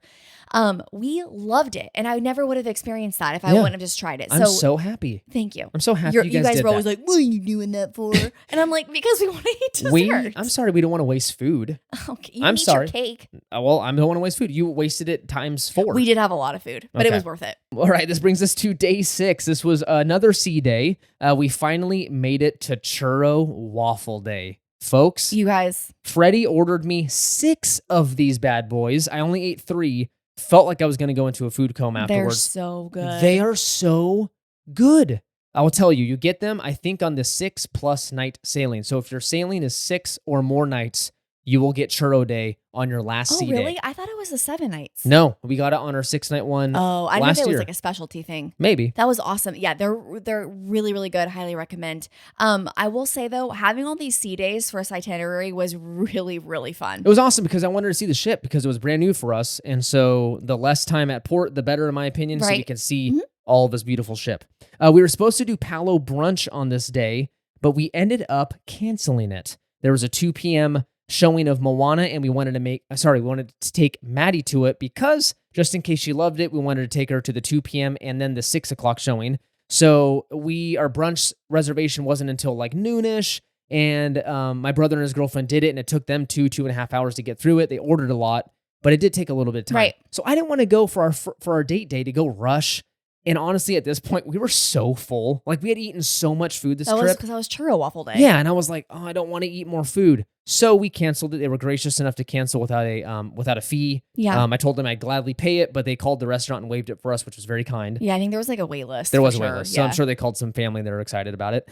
[SPEAKER 2] We loved it, and I never would have experienced that if I wouldn't have just tried it.
[SPEAKER 1] I'm so happy.
[SPEAKER 2] Thank you.
[SPEAKER 1] I'm so happy you guys
[SPEAKER 2] were always like, what are you doing that for? And I'm like, because we want to eat dessert.
[SPEAKER 1] I'm sorry, we don't want to waste food.
[SPEAKER 2] Okay, I'm sorry. Your cake.
[SPEAKER 1] Well, I don't want to waste food. You wasted it times 4.
[SPEAKER 2] We did have a lot of food, but it was worth it.
[SPEAKER 1] All right, this brings us to day 6. This was another sea day. We finally made it to Churro Waffle Day. Folks,
[SPEAKER 2] you guys,
[SPEAKER 1] Freddie ordered me 6 of these bad boys. I only ate 3. Felt like I was going to go into a food coma afterwards.
[SPEAKER 2] They're so good.
[SPEAKER 1] They are so good. I will tell you, you get them, I think, on the 6+ night sailing. So if your sailing is 6 or more nights, you will get Churro Day on your last sea day.
[SPEAKER 2] Oh, really? I thought it was the 7 nights.
[SPEAKER 1] No, we got it on our 6-night one.
[SPEAKER 2] Oh, I know it was like a specialty thing.
[SPEAKER 1] Maybe.
[SPEAKER 2] That was awesome. Yeah, they're really, really good. Highly recommend. I will say though, having all these sea days for us itinerary was really, really fun.
[SPEAKER 1] It was awesome because I wanted to see the ship because it was brand new for us. And so the less time at port, the better, in my opinion, so we can see all of this beautiful ship. We were supposed to do Palo brunch on this day, but we ended up canceling it. There was a 2 p.m. showing of Moana, and we wanted to take Maddie to it because just in case she loved it, we wanted to take her to the 2 p.m. and then the 6 o'clock showing. So our brunch reservation wasn't until like noonish, and my brother and his girlfriend did it, and it took them 2.5 hours to get through it. They ordered a lot, but it did take a little bit of time.
[SPEAKER 2] Right.
[SPEAKER 1] So I didn't want to go for our date day to go rush. And honestly, at this point, we were so full. Like, we had eaten so much food this trip. That was
[SPEAKER 2] because I was Churro Waffle Day.
[SPEAKER 1] Yeah, and I was like, oh, I don't want to eat more food. So we canceled it. They were gracious enough to cancel without a fee.
[SPEAKER 2] Yeah.
[SPEAKER 1] I told them I'd gladly pay it, but they called the restaurant and waived it for us, which was very kind.
[SPEAKER 2] Yeah, I think there was like a wait list.
[SPEAKER 1] There was a wait list. So I'm sure they called some family that are excited about it.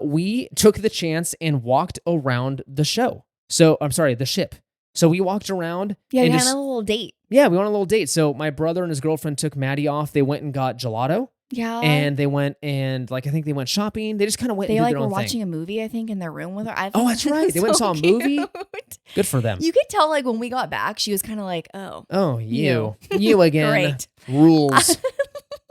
[SPEAKER 1] We took the chance and walked around the ship. So we walked around.
[SPEAKER 2] Yeah, we had a little date.
[SPEAKER 1] Yeah, we went on a little date. So my brother and his girlfriend took Maddie off. They went and got gelato.
[SPEAKER 2] Yeah.
[SPEAKER 1] And they went and I think they went shopping. They just kind of went and did their own thing. They were
[SPEAKER 2] watching a movie, I think, in their room with her.
[SPEAKER 1] Oh, that's right. They went and saw a movie. Good for them.
[SPEAKER 2] You could tell like when we got back, she was kind of like, oh.
[SPEAKER 1] Oh, you again.
[SPEAKER 2] Great.
[SPEAKER 1] Rules.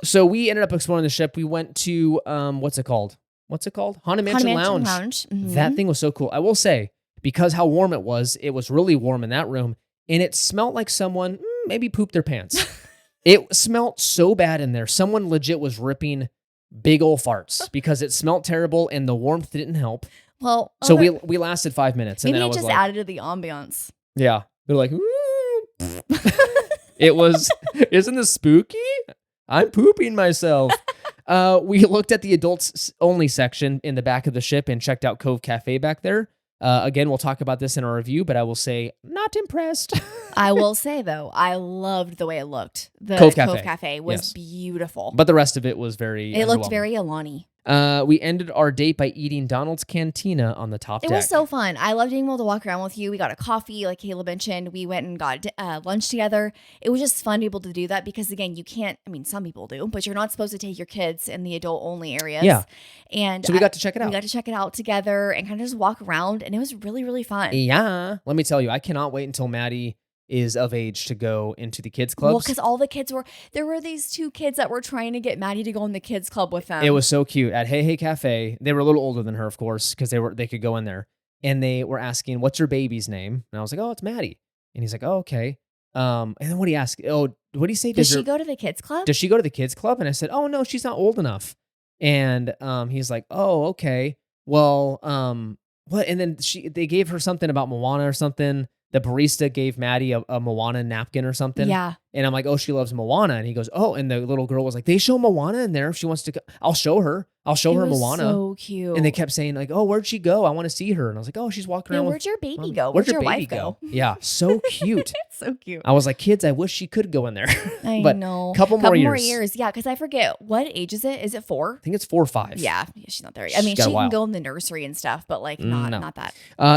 [SPEAKER 1] So we ended up exploring the ship. We went to, what's it called? Haunted Mansion Lounge.
[SPEAKER 2] Mm-hmm.
[SPEAKER 1] That thing was so cool. I will say, because how warm it was really warm in that room, and it smelled like someone maybe pooped their pants. It smelled so bad in there. Someone legit was ripping big old farts because it smelled terrible and the warmth didn't help.
[SPEAKER 2] Well,
[SPEAKER 1] so we lasted 5 minutes. And
[SPEAKER 2] maybe
[SPEAKER 1] then
[SPEAKER 2] it
[SPEAKER 1] I was
[SPEAKER 2] just added to the ambiance.
[SPEAKER 1] Yeah. They're like, it was, isn't this spooky? I'm pooping myself. We looked at the adults only section in the back of the ship and checked out Cove Cafe back there. Again, we'll talk about this in our review, but I will say not impressed.
[SPEAKER 2] I will say, though, I loved the way it looked. The
[SPEAKER 1] Cove
[SPEAKER 2] Cafe was beautiful.
[SPEAKER 1] But the rest of it was very
[SPEAKER 2] It looked very Alani.
[SPEAKER 1] We ended our date by eating Donald's Cantina on the top deck.
[SPEAKER 2] It was so fun. I loved being able to walk around with you. We got a coffee, like Caleb mentioned. We went and got lunch together. It was just fun to be able to do that because, again, you can't, I mean, some people do, but you're not supposed to take your kids in the adult-only areas.
[SPEAKER 1] Yeah.
[SPEAKER 2] And
[SPEAKER 1] so we got to check it out.
[SPEAKER 2] We got to check it out together and kind of just walk around, and it was really, really fun.
[SPEAKER 1] Yeah. Let me tell you, I cannot wait until Maddie is of age to go into the kids clubs.
[SPEAKER 2] Well, because all the kids there were these 2 kids that were trying to get Maddie to go in the kids club with them.
[SPEAKER 1] It was so cute. At Hey Hey Cafe, they were a little older than her, of course, because they could go in there. And they were asking, what's your baby's name? And I was like, oh, it's Maddie. And he's like, oh, okay. And then what do you ask? Oh, what do you say?
[SPEAKER 2] Does she go to the kids club?
[SPEAKER 1] Does she go to the kids club? And I said, oh, no, she's not old enough. And he's like, oh, okay. Well, what? And then they gave her something about Moana or something. The barista gave Maddie a Moana napkin or something.
[SPEAKER 2] Yeah.
[SPEAKER 1] And I'm like, oh, she loves Moana. And he goes, oh, and the little girl was like, they show Moana in there if she wants to go. I'll show her. I'll show her Moana.
[SPEAKER 2] So cute.
[SPEAKER 1] And they kept saying like, oh, where'd she go? I want to see her. And I was like, oh, she's walking around.
[SPEAKER 2] Where'd your baby go? Where'd your wife go?
[SPEAKER 1] Yeah. So cute.
[SPEAKER 2] It's so cute.
[SPEAKER 1] I was like, kids, I wish she could go in there.
[SPEAKER 2] I know.
[SPEAKER 1] Couple more years.
[SPEAKER 2] Yeah. Cause I forget what age is it? Is it 4?
[SPEAKER 1] I think it's 4 or 5.
[SPEAKER 2] Yeah. She's not there yet. I mean, she can go in the nursery and stuff, but like not that.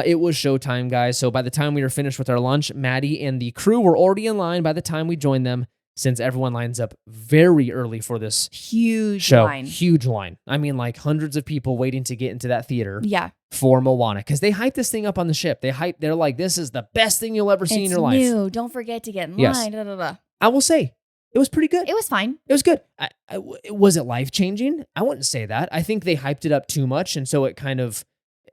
[SPEAKER 1] It was showtime, guys. So by the time we were finished with our lunch, Maddie and the crew were already in line by the time we joined them. Since everyone lines up very early for this
[SPEAKER 2] huge
[SPEAKER 1] line. I mean, like hundreds of people waiting to get into that theater.
[SPEAKER 2] Yeah.
[SPEAKER 1] For Moana, because they hype this thing up on the ship. They're like, this is the best thing you'll ever see in your life.
[SPEAKER 2] It's new. Don't forget to get in line. Da, da, da.
[SPEAKER 1] I will say, it was pretty good.
[SPEAKER 2] It was fine.
[SPEAKER 1] It was good. Was it life changing? I wouldn't say that. I think they hyped it up too much, and so it kind of.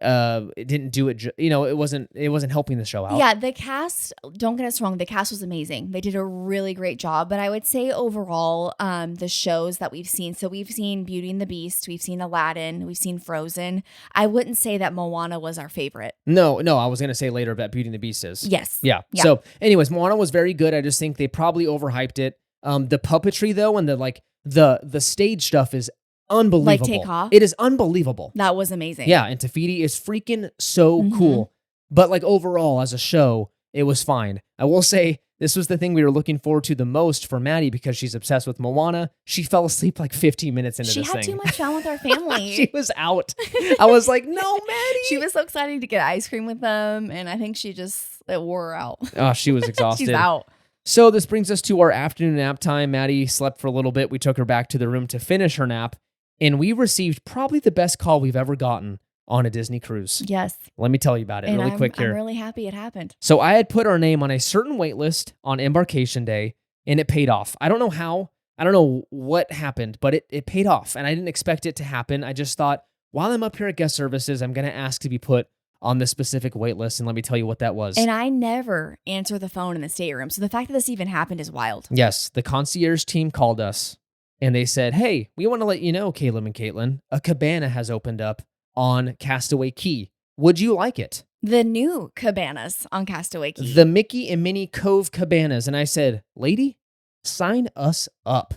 [SPEAKER 1] It didn't do it. It wasn't helping the show out.
[SPEAKER 2] Yeah, the cast. Don't get us wrong. The cast was amazing. They did a really great job. But I would say overall, the shows that we've seen. So we've seen Beauty and the Beast. We've seen Aladdin. We've seen Frozen. I wouldn't say that Moana was our favorite.
[SPEAKER 1] No. I was gonna say later about Beauty and the Beast is.
[SPEAKER 2] Yes.
[SPEAKER 1] Yeah. So, anyways, Moana was very good. I just think they probably overhyped it. The puppetry though, and the stage stuff is unbelievable.
[SPEAKER 2] Like Takeoff?
[SPEAKER 1] It is unbelievable.
[SPEAKER 2] That was amazing.
[SPEAKER 1] Yeah, and Tafiti is freaking so cool. But like overall, as a show, it was fine. I will say, this was the thing we were looking forward to the most for Maddie because she's obsessed with Moana. She fell asleep like 15 minutes into this thing.
[SPEAKER 2] She had too much fun with our family.
[SPEAKER 1] She was out. I was like, no, Maddie.
[SPEAKER 2] She was so excited to get ice cream with them, and I think it wore her out.
[SPEAKER 1] Oh, she was exhausted.
[SPEAKER 2] She's out.
[SPEAKER 1] So this brings us to our afternoon nap time. Maddie slept for a little bit. We took her back to the room to finish her nap. And we received probably the best call we've ever gotten on a Disney cruise.
[SPEAKER 2] Yes.
[SPEAKER 1] Let me tell you about it really quick here.
[SPEAKER 2] I'm really happy it happened.
[SPEAKER 1] So I had put our name on a certain wait list on embarkation day, and it paid off. I don't know how. I don't know what happened, but it paid off. And I didn't expect it to happen. I just thought, while I'm up here at guest services, I'm going to ask to be put on this specific wait list. And let me tell you what that was.
[SPEAKER 2] And I never answer the phone in the stateroom. So the fact that this even happened is wild.
[SPEAKER 1] Yes. The concierge team called us. And they said, hey, we want to let you know, Caleb and Caitlin, a cabana has opened up on Castaway Cay. Would you like it?
[SPEAKER 2] The new cabanas on Castaway Cay.
[SPEAKER 1] The Mickey and Minnie Cove cabanas. And I said, lady, sign us up.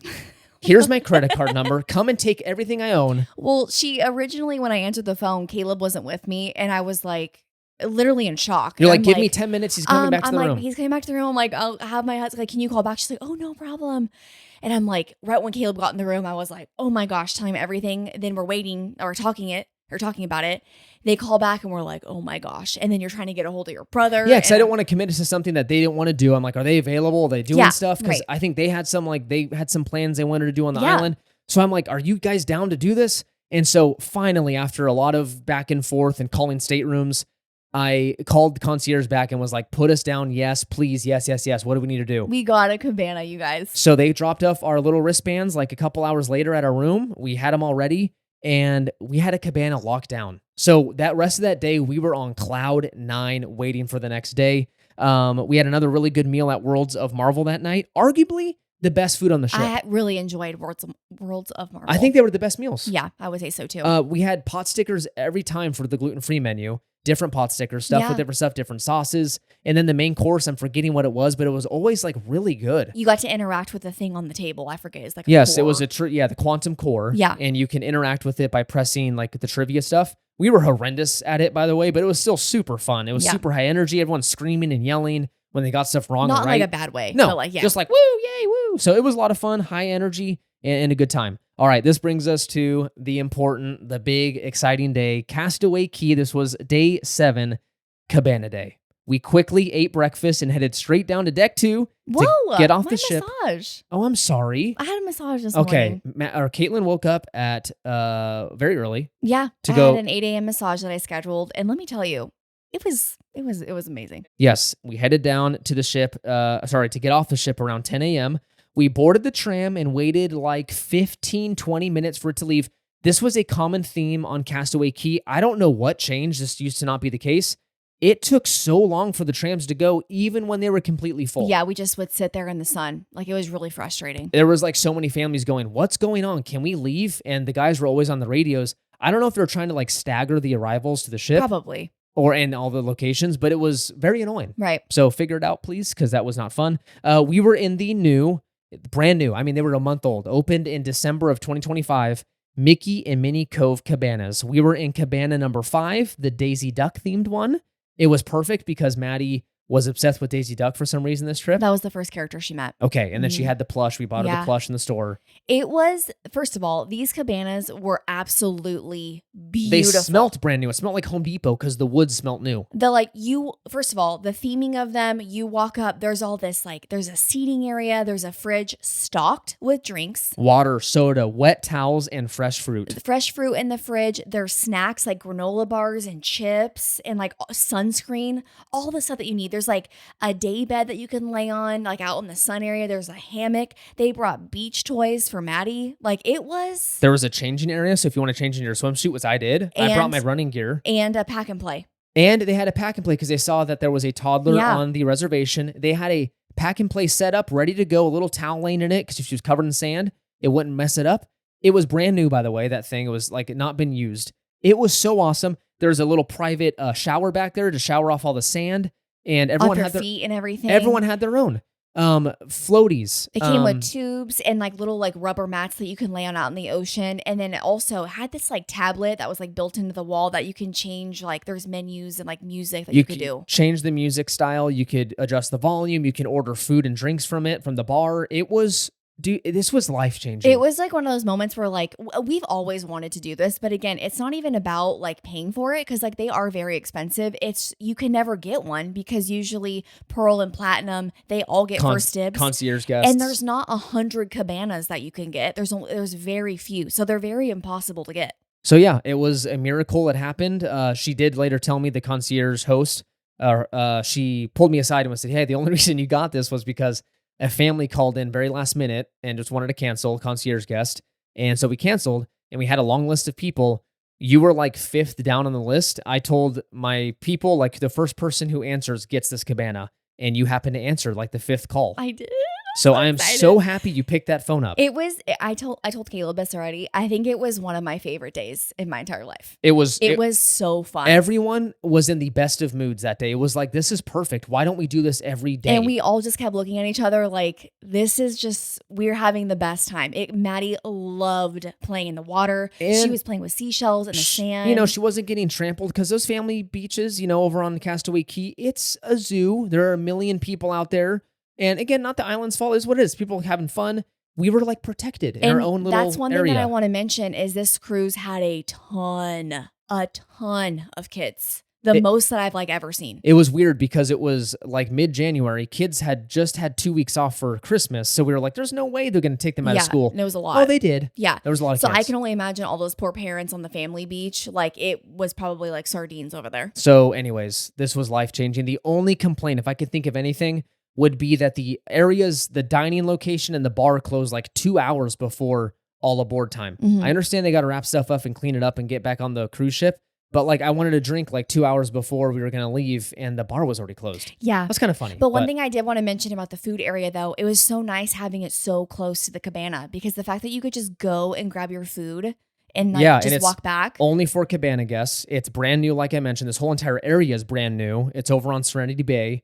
[SPEAKER 1] Here's my credit card number. Come and take everything I own.
[SPEAKER 2] Well, originally, when I answered the phone, Caleb wasn't with me. And I was like, literally in shock.
[SPEAKER 1] You're like, give me 10 minutes. He's coming back to the room.
[SPEAKER 2] He's coming back to the room. I'm like, I'll have my husband. Like, can you call back? She's like, oh, no problem. And I'm like, right when Caleb got in the room, I was like, oh my gosh, telling him everything. Then we're waiting or talking about it. They call back and we're like, oh my gosh. And then you're trying to get a hold of your brother.
[SPEAKER 1] Yeah, because I don't want to commit to something that they didn't want to do. I'm like, are they available? Are they doing stuff? Because I think they had some plans they wanted to do on the island. So I'm like, are you guys down to do this? And so finally, after a lot of back and forth and calling staterooms, I called the concierge back and was like, put us down. Yes, please. Yes. What do we need to do?
[SPEAKER 2] We got a cabana, you guys.
[SPEAKER 1] So they dropped off our little wristbands like a couple hours later at our room. We had them all ready. and we had a cabana locked down. So that rest of that day, we were on cloud 9 waiting for the next day. We had another really good meal at Worlds of Marvel that night. Arguably the best food on the ship.
[SPEAKER 2] I really enjoyed Worlds of Marvel.
[SPEAKER 1] I think they were the best meals.
[SPEAKER 2] Yeah, I would say so too.
[SPEAKER 1] We had pot stickers every time for the gluten-free menu. Different pot stickers, stuff with different stuff, different sauces. And then the main course, I'm forgetting what it was, but it was always like really good.
[SPEAKER 2] You got to interact with the thing on the table. I forget. It's like
[SPEAKER 1] yes,
[SPEAKER 2] core.
[SPEAKER 1] It was the quantum core.
[SPEAKER 2] Yeah.
[SPEAKER 1] And you can interact with it by pressing like the trivia stuff. We were horrendous at it, by the way, but it was still super fun. It was super high energy. Everyone's screaming and yelling when they got stuff wrong.
[SPEAKER 2] Not
[SPEAKER 1] or right.
[SPEAKER 2] like a bad way.
[SPEAKER 1] No,
[SPEAKER 2] but like,
[SPEAKER 1] just like, woo, yay, woo. So it was a lot of fun, high energy, and a good time. All right, this brings us to the important, the big, exciting day, Castaway Cay. This was day 7, Cabana Day. We quickly ate breakfast and headed straight down to deck 2 to get off the ship.
[SPEAKER 2] Massage.
[SPEAKER 1] Oh, I'm sorry.
[SPEAKER 2] I had a massage this morning.
[SPEAKER 1] Caitlin woke up at very early.
[SPEAKER 2] Yeah,
[SPEAKER 1] I
[SPEAKER 2] had an 8 a.m. massage that I scheduled, and let me tell you, it was amazing.
[SPEAKER 1] Yes, we headed down to the ship. To get off the ship around 10 a.m. We boarded the tram and waited like 15, 20 minutes for it to leave. This was a common theme on Castaway Cay. I don't know what changed. This used to not be the case. It took so long for the trams to go, even when they were completely full.
[SPEAKER 2] Yeah, we just would sit there in the sun. Like, it was really frustrating.
[SPEAKER 1] There was like so many families going, what's going on? Can we leave? And the guys were always on the radios. I don't know if they're trying to like stagger the arrivals to the ship.
[SPEAKER 2] Probably.
[SPEAKER 1] Or in all the locations, but it was very annoying.
[SPEAKER 2] Right.
[SPEAKER 1] So figure it out, please, because that was not fun. We were in the brand new, I mean, they were a month old, opened in December of 2025, Mickey and Minnie Cove Cabanas. We were in cabana number 5, the Daisy Duck themed one. It was perfect because Maddie was obsessed with Daisy Duck for some reason this trip.
[SPEAKER 2] That was the first character she met.
[SPEAKER 1] Okay, and then she had the plush. We bought her the plush in the store.
[SPEAKER 2] It was, first of all, these cabanas were absolutely beautiful.
[SPEAKER 1] They smelt brand new. It smelled like Home Depot because the wood smelt new.
[SPEAKER 2] First of all, the theming of them, you walk up, there's all this, like, there's a seating area, there's a fridge stocked with drinks.
[SPEAKER 1] Water, soda, wet towels, and fresh fruit.
[SPEAKER 2] Fresh fruit in the fridge. There's snacks like granola bars and chips and like sunscreen, all the stuff that you need. There's like a day bed that you can lay on, like out in the sun area. There's a hammock. They brought beach toys for Maddie. There
[SPEAKER 1] was a changing area. So if you want to change in your swimsuit, which I did, I brought my running gear.
[SPEAKER 2] And a pack and play.
[SPEAKER 1] And they had a pack and play because they saw that there was a toddler on the reservation. They had a pack and play set up, ready to go, a little towel laying in it because if she was covered in sand, it wouldn't mess it up. It was brand new, by the way, that thing. It was like not been used. It was so awesome. There's a little private shower back there to shower off all the sand. And everyone had their
[SPEAKER 2] feet and everything.
[SPEAKER 1] Everyone had their own floaties.
[SPEAKER 2] It came with tubes and like little like rubber mats that you can lay on out in the ocean. And then it also had this like tablet that was like built into the wall that you can change. Like there's menus and like music that you could do.
[SPEAKER 1] Change the music style. You could adjust the volume. You can order food and drinks from the bar. This was life-changing.
[SPEAKER 2] It was like one of those moments where like we've always wanted to do this, but again, it's not even about like paying for it because like they are very expensive. You can never get one because usually Pearl and Platinum, they all get first dibs.
[SPEAKER 1] Concierge guests.
[SPEAKER 2] And there's not 100 cabanas that you can get. There's very few. So they're very impossible to get.
[SPEAKER 1] So yeah, it was a miracle it happened. She did later tell me, the concierge host, she pulled me aside and said, hey, the only reason you got this was because a family called in very last minute and just wanted to cancel, concierge guest. And so we canceled and we had a long list of people. You were like 5th down on the list. I told my people, like the first person who answers gets this cabana. And you happened to answer like the 5th call.
[SPEAKER 2] I did.
[SPEAKER 1] So I am so happy you picked that phone up.
[SPEAKER 2] I told Caleb this already. I think it was one of my favorite days in my entire life.
[SPEAKER 1] It was
[SPEAKER 2] so fun.
[SPEAKER 1] Everyone was in the best of moods that day. It was like, this is perfect. Why don't we do this every day?
[SPEAKER 2] And we all just kept looking at each other like, we're having the best time. Maddie loved playing in the water. And she was playing with seashells in the sand.
[SPEAKER 1] She wasn't getting trampled because those family beaches, over on Castaway Cay, it's a zoo. There are a million people out there. And again, not the island's fault, is what it is. People having fun. We were like protected in our own little area.
[SPEAKER 2] That's one thing that I want to mention is this cruise had a ton of kids. The most that I've like ever seen.
[SPEAKER 1] It was weird because it was like mid-January. Kids had just had 2 weeks off for Christmas. So we were like, there's no way they're going to take them out of school.
[SPEAKER 2] And it was a lot.
[SPEAKER 1] Oh, they did.
[SPEAKER 2] Yeah.
[SPEAKER 1] There was a lot of
[SPEAKER 2] kids.
[SPEAKER 1] So
[SPEAKER 2] I can only imagine all those poor parents on the family beach. Like it was probably like sardines over there.
[SPEAKER 1] So anyways, this was life-changing. The only complaint, if I could think of anything, would be that the dining location and the bar closed like 2 hours before all aboard time. I understand they got to wrap stuff up and clean it up and get back on the cruise ship. But like I wanted to drink like 2 hours before we were going to leave and the bar was already closed.
[SPEAKER 2] Yeah.
[SPEAKER 1] That's kind of funny.
[SPEAKER 2] But one thing I did want to mention about the food area though, it was so nice having it so close to the cabana because the fact that you could just go and grab your food and like just walk back.
[SPEAKER 1] Only for cabana guests. It's brand new. Like I mentioned, this whole entire area is brand new. It's over on Serenity Bay.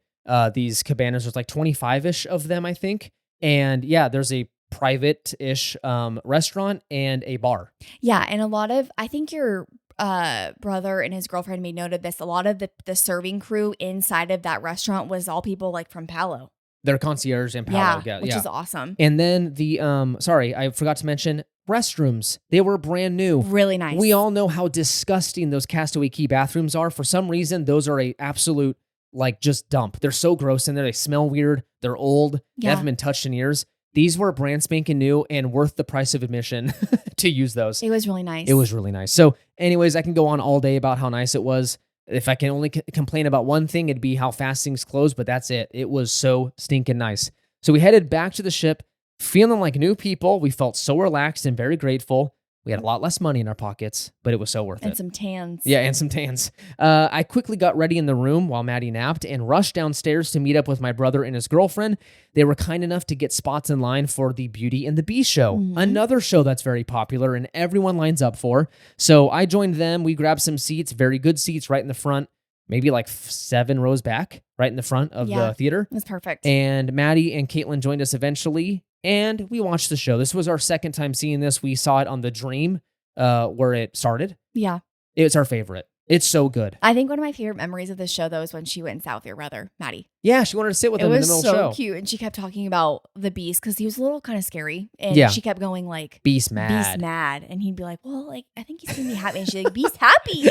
[SPEAKER 1] These cabanas, there's like 25-ish of them, I think. And yeah, there's a private-ish restaurant and a bar.
[SPEAKER 2] Yeah. And a lot of, I think your brother and his girlfriend made note of this. A lot of the serving crew inside of that restaurant was all people like from Palo.
[SPEAKER 1] They're concierge in Palo.
[SPEAKER 2] Yeah, which is awesome.
[SPEAKER 1] And then the, sorry, I forgot to mention restrooms. They were brand new.
[SPEAKER 2] Really nice.
[SPEAKER 1] We all know how disgusting those Castaway Cay bathrooms are. For some reason, those are a absolute, like, just dump. They're so gross in there. They smell weird. They're old. They haven't been touched in years. These were brand spanking new and worth the price of admission to use those.
[SPEAKER 2] It was really nice.
[SPEAKER 1] It was really nice. So anyways, I can go on all day about how nice it was. If I can only complain about one thing, it'd be how fast things closed, but that's it. It was so stinking nice. So we headed back to the ship, feeling like new people. We felt so relaxed and very grateful. We had a lot less money in our pockets, but it was so worth it.
[SPEAKER 2] And some tans.
[SPEAKER 1] Yeah, and some tans. I quickly got ready in the room while Maddie napped and rushed downstairs to meet up with my brother and his girlfriend. They were kind enough to get spots in line for the Beauty and the Beast show, another show that's very popular and everyone lines up for. So I joined them. We grabbed some seats, very good seats right in the front, maybe like 7 rows back, right in the front of the theater.
[SPEAKER 2] That's perfect.
[SPEAKER 1] And Maddie and Caitlin joined us eventually. And we watched the show. This was our second time seeing this. We saw it on the Dream where it started.
[SPEAKER 2] Yeah.
[SPEAKER 1] It's our favorite. It's so good.
[SPEAKER 2] I think one of my favorite memories of this show, though, is when she went in South, your brother, Maddie.
[SPEAKER 1] Yeah, she wanted to sit with him in the middle of the show.
[SPEAKER 2] It was so cute. And she kept talking about the Beast because he was a little kind of scary. And she kept going like,
[SPEAKER 1] Beast mad.
[SPEAKER 2] Beast mad. And he'd be like, well, like, I think he's going to be happy. And she's like, Beast happy.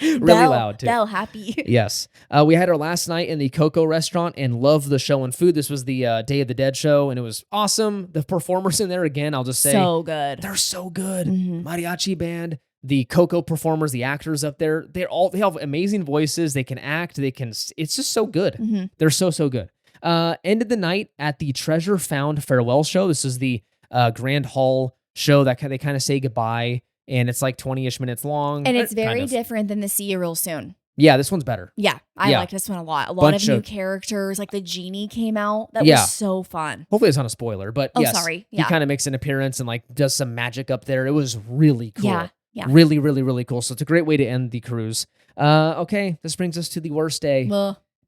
[SPEAKER 1] Really loud, too.
[SPEAKER 2] Belle happy.
[SPEAKER 1] Yes. We had our last night in the Coco restaurant and loved the show and food. This was the Day of the Dead show, and it was awesome. The performers in there, again, I'll just say.
[SPEAKER 2] So good.
[SPEAKER 1] They're so good. Mariachi band. The Coco performers, the actors up there, they have amazing voices. They can act. It's just so good. They're so good. Ended the night at the Treasure Found farewell show. This is the Grand Hall show that they kind of say goodbye, and it's like 20-ish minutes long.
[SPEAKER 2] And it's very different than the See You Real Soon.
[SPEAKER 1] Yeah, this one's better.
[SPEAKER 2] Yeah, I like this one a lot. A lot of new characters, like the genie came out. That was so fun.
[SPEAKER 1] Hopefully it's not a spoiler, but yes.
[SPEAKER 2] Sorry.
[SPEAKER 1] Yeah. He kind of makes an appearance and like does some magic up there. It was really cool.
[SPEAKER 2] Yeah.
[SPEAKER 1] Really, really, really cool. So it's a great way to end the cruise. Okay, this brings us to the worst day.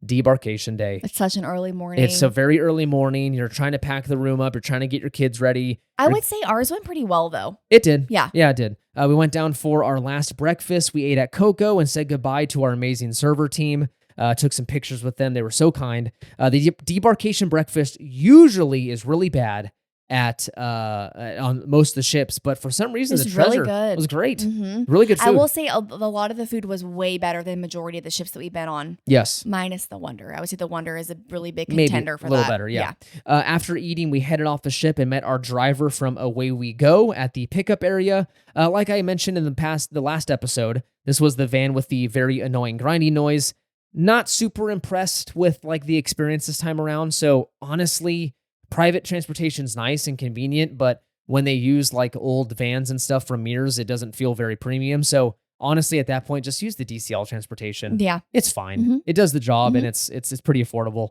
[SPEAKER 1] Debarkation day.
[SPEAKER 2] It's such an early morning.
[SPEAKER 1] It's a very early morning. You're trying to pack the room up. You're trying to get your kids ready.
[SPEAKER 2] I would say ours went pretty well, though.
[SPEAKER 1] It did.
[SPEAKER 2] Yeah,
[SPEAKER 1] it did. We went down for our last breakfast. We ate at Coco and said goodbye to our amazing server team. Took some pictures with them. They were so kind. The debarkation breakfast usually is really bad on most of the ships, but for some reason the Treasure
[SPEAKER 2] really good.
[SPEAKER 1] Was great. Really good food.
[SPEAKER 2] I will say a lot of the food was way better than the majority of the ships that we've been on.
[SPEAKER 1] Yes.
[SPEAKER 2] Minus the Wonder. I would say the Wonder is a really big contender for that.
[SPEAKER 1] A little better, yeah. After eating, we headed off the ship and met our driver from Away We Go at the pickup area. Like I mentioned in the last episode, this was the van with the very annoying grinding noise. Not super impressed with like the experience this time around. So honestly, private transportation's nice and convenient, but when they use like old vans and stuff from Mears, it doesn't feel very premium. So honestly, at that point, just use the DCL transportation.
[SPEAKER 2] Yeah,
[SPEAKER 1] it's fine. It does the job, and it's pretty affordable.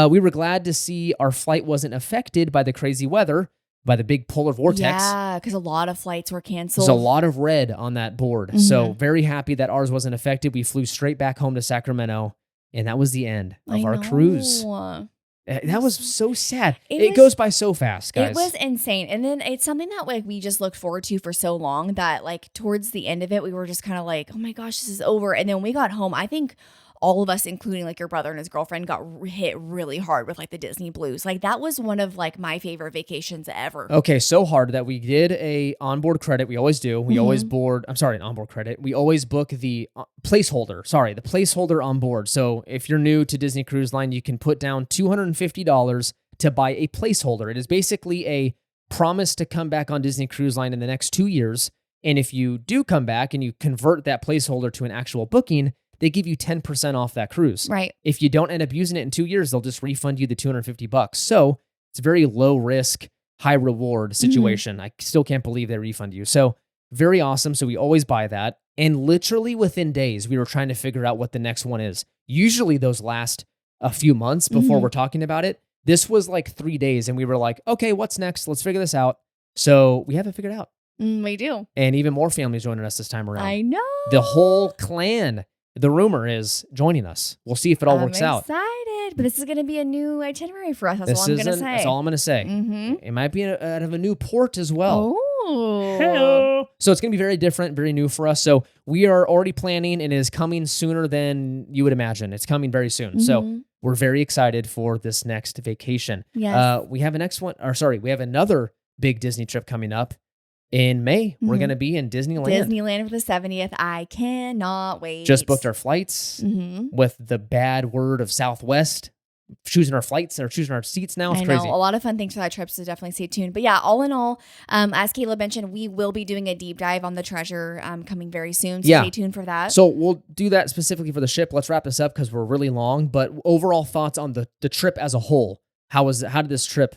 [SPEAKER 1] We were glad to see our flight wasn't affected by the crazy weather, by the big polar vortex.
[SPEAKER 2] Yeah, because a lot of flights were canceled.
[SPEAKER 1] There's a lot of red on that board. So very happy that ours wasn't affected. We flew straight back home to Sacramento, and that was the end of our cruise. That was so sad. It goes by so fast, guys.
[SPEAKER 2] It was insane. And then it's something that like we just looked forward to for so long that like towards the end of it, we were just kind of like, oh my gosh, this is over. And then when we got home, I think all of us, including like your brother and his girlfriend, got hit really hard with like the Disney blues. Like that was one of like my favorite vacations ever.
[SPEAKER 1] Okay, so hard that we did a onboard credit. We always do. We always an onboard credit. We always book the placeholder. Sorry, the placeholder on board. So if you're new to Disney Cruise Line, you can put down $250 to buy a placeholder. It is basically a promise to come back on Disney Cruise Line in the next 2 years. And if you do come back and you convert that placeholder to an actual booking, they give you 10% off that cruise.
[SPEAKER 2] Right.
[SPEAKER 1] If you don't end up using it in 2 years, they'll just refund you the $250. So it's very low risk, high reward situation. I still can't believe they refund you. So very awesome. So we always buy that. And literally within days, we were trying to figure out what the next one is. Usually those last a few months before we're talking about it. This was like 3 days and we were like, okay, what's next? Let's figure this out. So we have it figured out.
[SPEAKER 2] We do.
[SPEAKER 1] And even more families joining us this time around.
[SPEAKER 2] I know.
[SPEAKER 1] The whole clan, the rumor is joining us. We'll see if it all works out.
[SPEAKER 2] I'm excited, but this is going to be a new itinerary for us. That's all I'm going to say.
[SPEAKER 1] That's all I'm going to say. It might be out of a new port as well.
[SPEAKER 2] Oh.
[SPEAKER 1] Hello. So it's going to be very different, very new for us. So we are already planning and it is coming sooner than you would imagine. It's coming very soon. So we're very excited for this next vacation.
[SPEAKER 2] Yes.
[SPEAKER 1] We have we have another big Disney trip coming up. In May, we're going to be in Disneyland.
[SPEAKER 2] Disneyland for the 70th. I cannot wait.
[SPEAKER 1] Just booked our flights with the bad word of Southwest. Choosing our flights or choosing our seats now. It's crazy.
[SPEAKER 2] A lot of fun things for that trip, so definitely stay tuned. But yeah, all in all, as Caleb mentioned, we will be doing a deep dive on the treasure coming very soon. So stay tuned for that.
[SPEAKER 1] So we'll do that specifically for the ship. Let's wrap this up because we're really long. But overall thoughts on the trip as a whole. How did this trip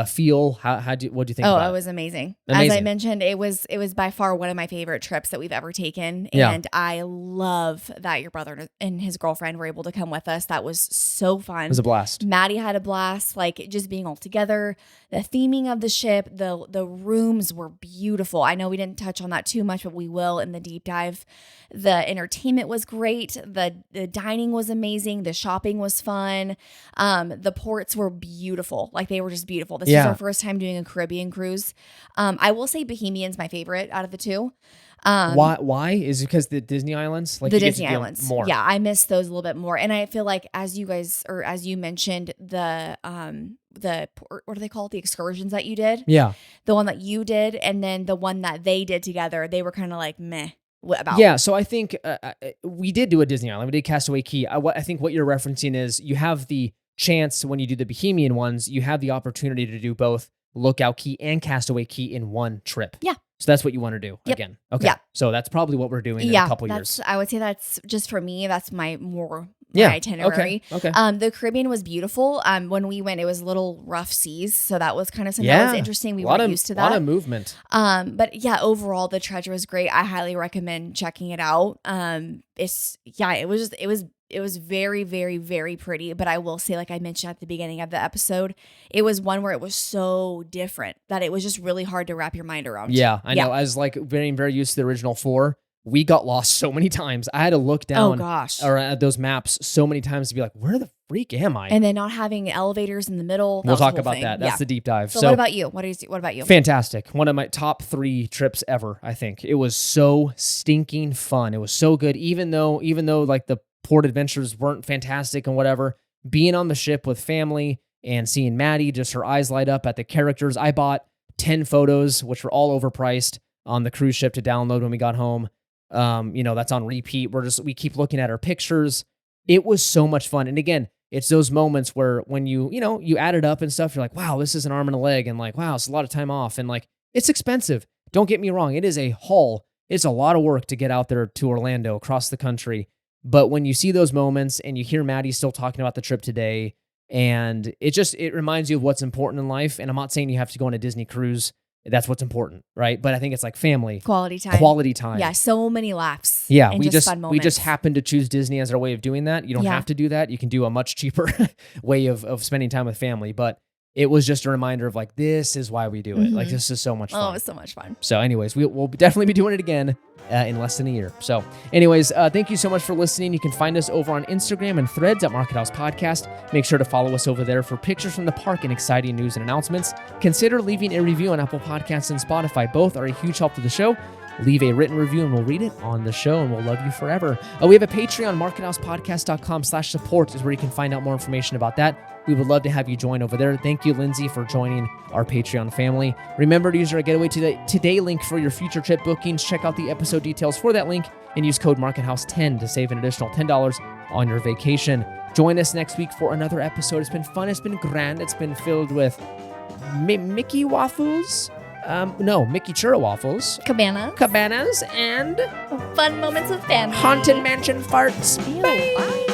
[SPEAKER 1] feel? What do you think about it?
[SPEAKER 2] It was amazing. As I mentioned, it was by far one of my favorite trips that we've ever taken. And I love that your brother and his girlfriend were able to come with us. That was so fun.
[SPEAKER 1] It was a blast.
[SPEAKER 2] Maddie had a blast, like just being all together. The theming of the ship, the rooms were beautiful. I know we didn't touch on that too much, but we will in the deep dive. The entertainment was great. The dining was amazing. The shopping was fun. The ports were beautiful. Like they were just beautiful. This was our first time doing a Caribbean cruise. I will say Bohemian's my favorite out of the two.
[SPEAKER 1] Why? Is it because the Disney Islands? Like
[SPEAKER 2] the Disney Islands.
[SPEAKER 1] More.
[SPEAKER 2] Yeah, I miss those a little bit more. And I feel like as you mentioned, the what do they call it? The excursions that you did.
[SPEAKER 1] Yeah.
[SPEAKER 2] The one that you did and then the one that they did together, they were kind of like meh. About.
[SPEAKER 1] Yeah, so I think we did do a Disney Island. We did Castaway Cay. I think what you're referencing is you have the chance when you do the Bohemian ones, you have the opportunity to do both Lookout Cay and Castaway Cay in one trip.
[SPEAKER 2] Yeah.
[SPEAKER 1] So that's what you want to do again. Okay. Yeah. So that's probably what we're doing in a couple years.
[SPEAKER 2] I would say that's just for me. That's my itinerary.
[SPEAKER 1] Okay.
[SPEAKER 2] The Caribbean was beautiful. When we went, it was a little rough seas, so that was kind of something that was interesting. We weren't used to that.
[SPEAKER 1] A lot of movement.
[SPEAKER 2] But yeah, overall the treasure was great. I highly recommend checking it out. It was very, very, very pretty. But I will say, like I mentioned at the beginning of the episode, it was one where it was so different that it was just really hard to wrap your mind around.
[SPEAKER 1] Yeah, I know. I was like very, very used to the original 4. We got lost so many times. I had to look down or at those maps so many times to be like, where the freak am I?
[SPEAKER 2] And then not having elevators in the middle.
[SPEAKER 1] We'll talk about that. That's the deep dive.
[SPEAKER 2] So what about you? What about you?
[SPEAKER 1] Fantastic. One of my top 3 trips ever, I think. It was so stinking fun. It was so good. Even though like the port adventures weren't fantastic and whatever, being on the ship with family and seeing Maddie, just her eyes light up at the characters. I bought 10 photos, which were all overpriced on the cruise ship to download when we got home. That's on repeat. We keep looking at our pictures. It was so much fun. And again, it's those moments where when you add it up and stuff, you're like, wow, this is an arm and a leg. And like, wow, it's a lot of time off. And like, it's expensive. Don't get me wrong. It is a haul. It's a lot of work to get out there to Orlando across the country. But when you see those moments and you hear Maddie still talking about the trip today, and it reminds you of what's important in life. And I'm not saying you have to go on a Disney cruise. That's what's important, right? But I think it's like family.
[SPEAKER 2] Quality time. Yeah, so many laughs.
[SPEAKER 1] Yeah,
[SPEAKER 2] we
[SPEAKER 1] just happen to choose Disney as our way of doing that. You don't have to do that. You can do a much cheaper way of spending time with family. But it was just a reminder of like, this is why we do it. Like, this is so much fun.
[SPEAKER 2] Oh, it's so much fun.
[SPEAKER 1] So anyways, we'll definitely be doing it again in less than a year. So anyways, thank you so much for listening. You can find us over on Instagram and Threads at Market House Podcast. Make sure to follow us over there for pictures from the park and exciting news and announcements. Consider leaving a review on Apple Podcasts and Spotify. Both are a huge help to the show. Leave a written review and we'll read it on the show and we'll love you forever. We have a Patreon, markethousepodcast.com/support is where you can find out more information about that. We would love to have you join over there. Thank you, Lindsay, for joining our Patreon family. Remember to use our Getaway Today link for your future trip bookings. Check out the episode details for that link and use code MarketHouse10 to save an additional $10 on your vacation. Join us next week for another episode. It's been fun. It's been grand. It's been filled with Mickey waffles. Mickey churro waffles.
[SPEAKER 2] Cabanas.
[SPEAKER 1] And
[SPEAKER 2] fun moments with family.
[SPEAKER 1] Haunted mansion farts.
[SPEAKER 2] Bye.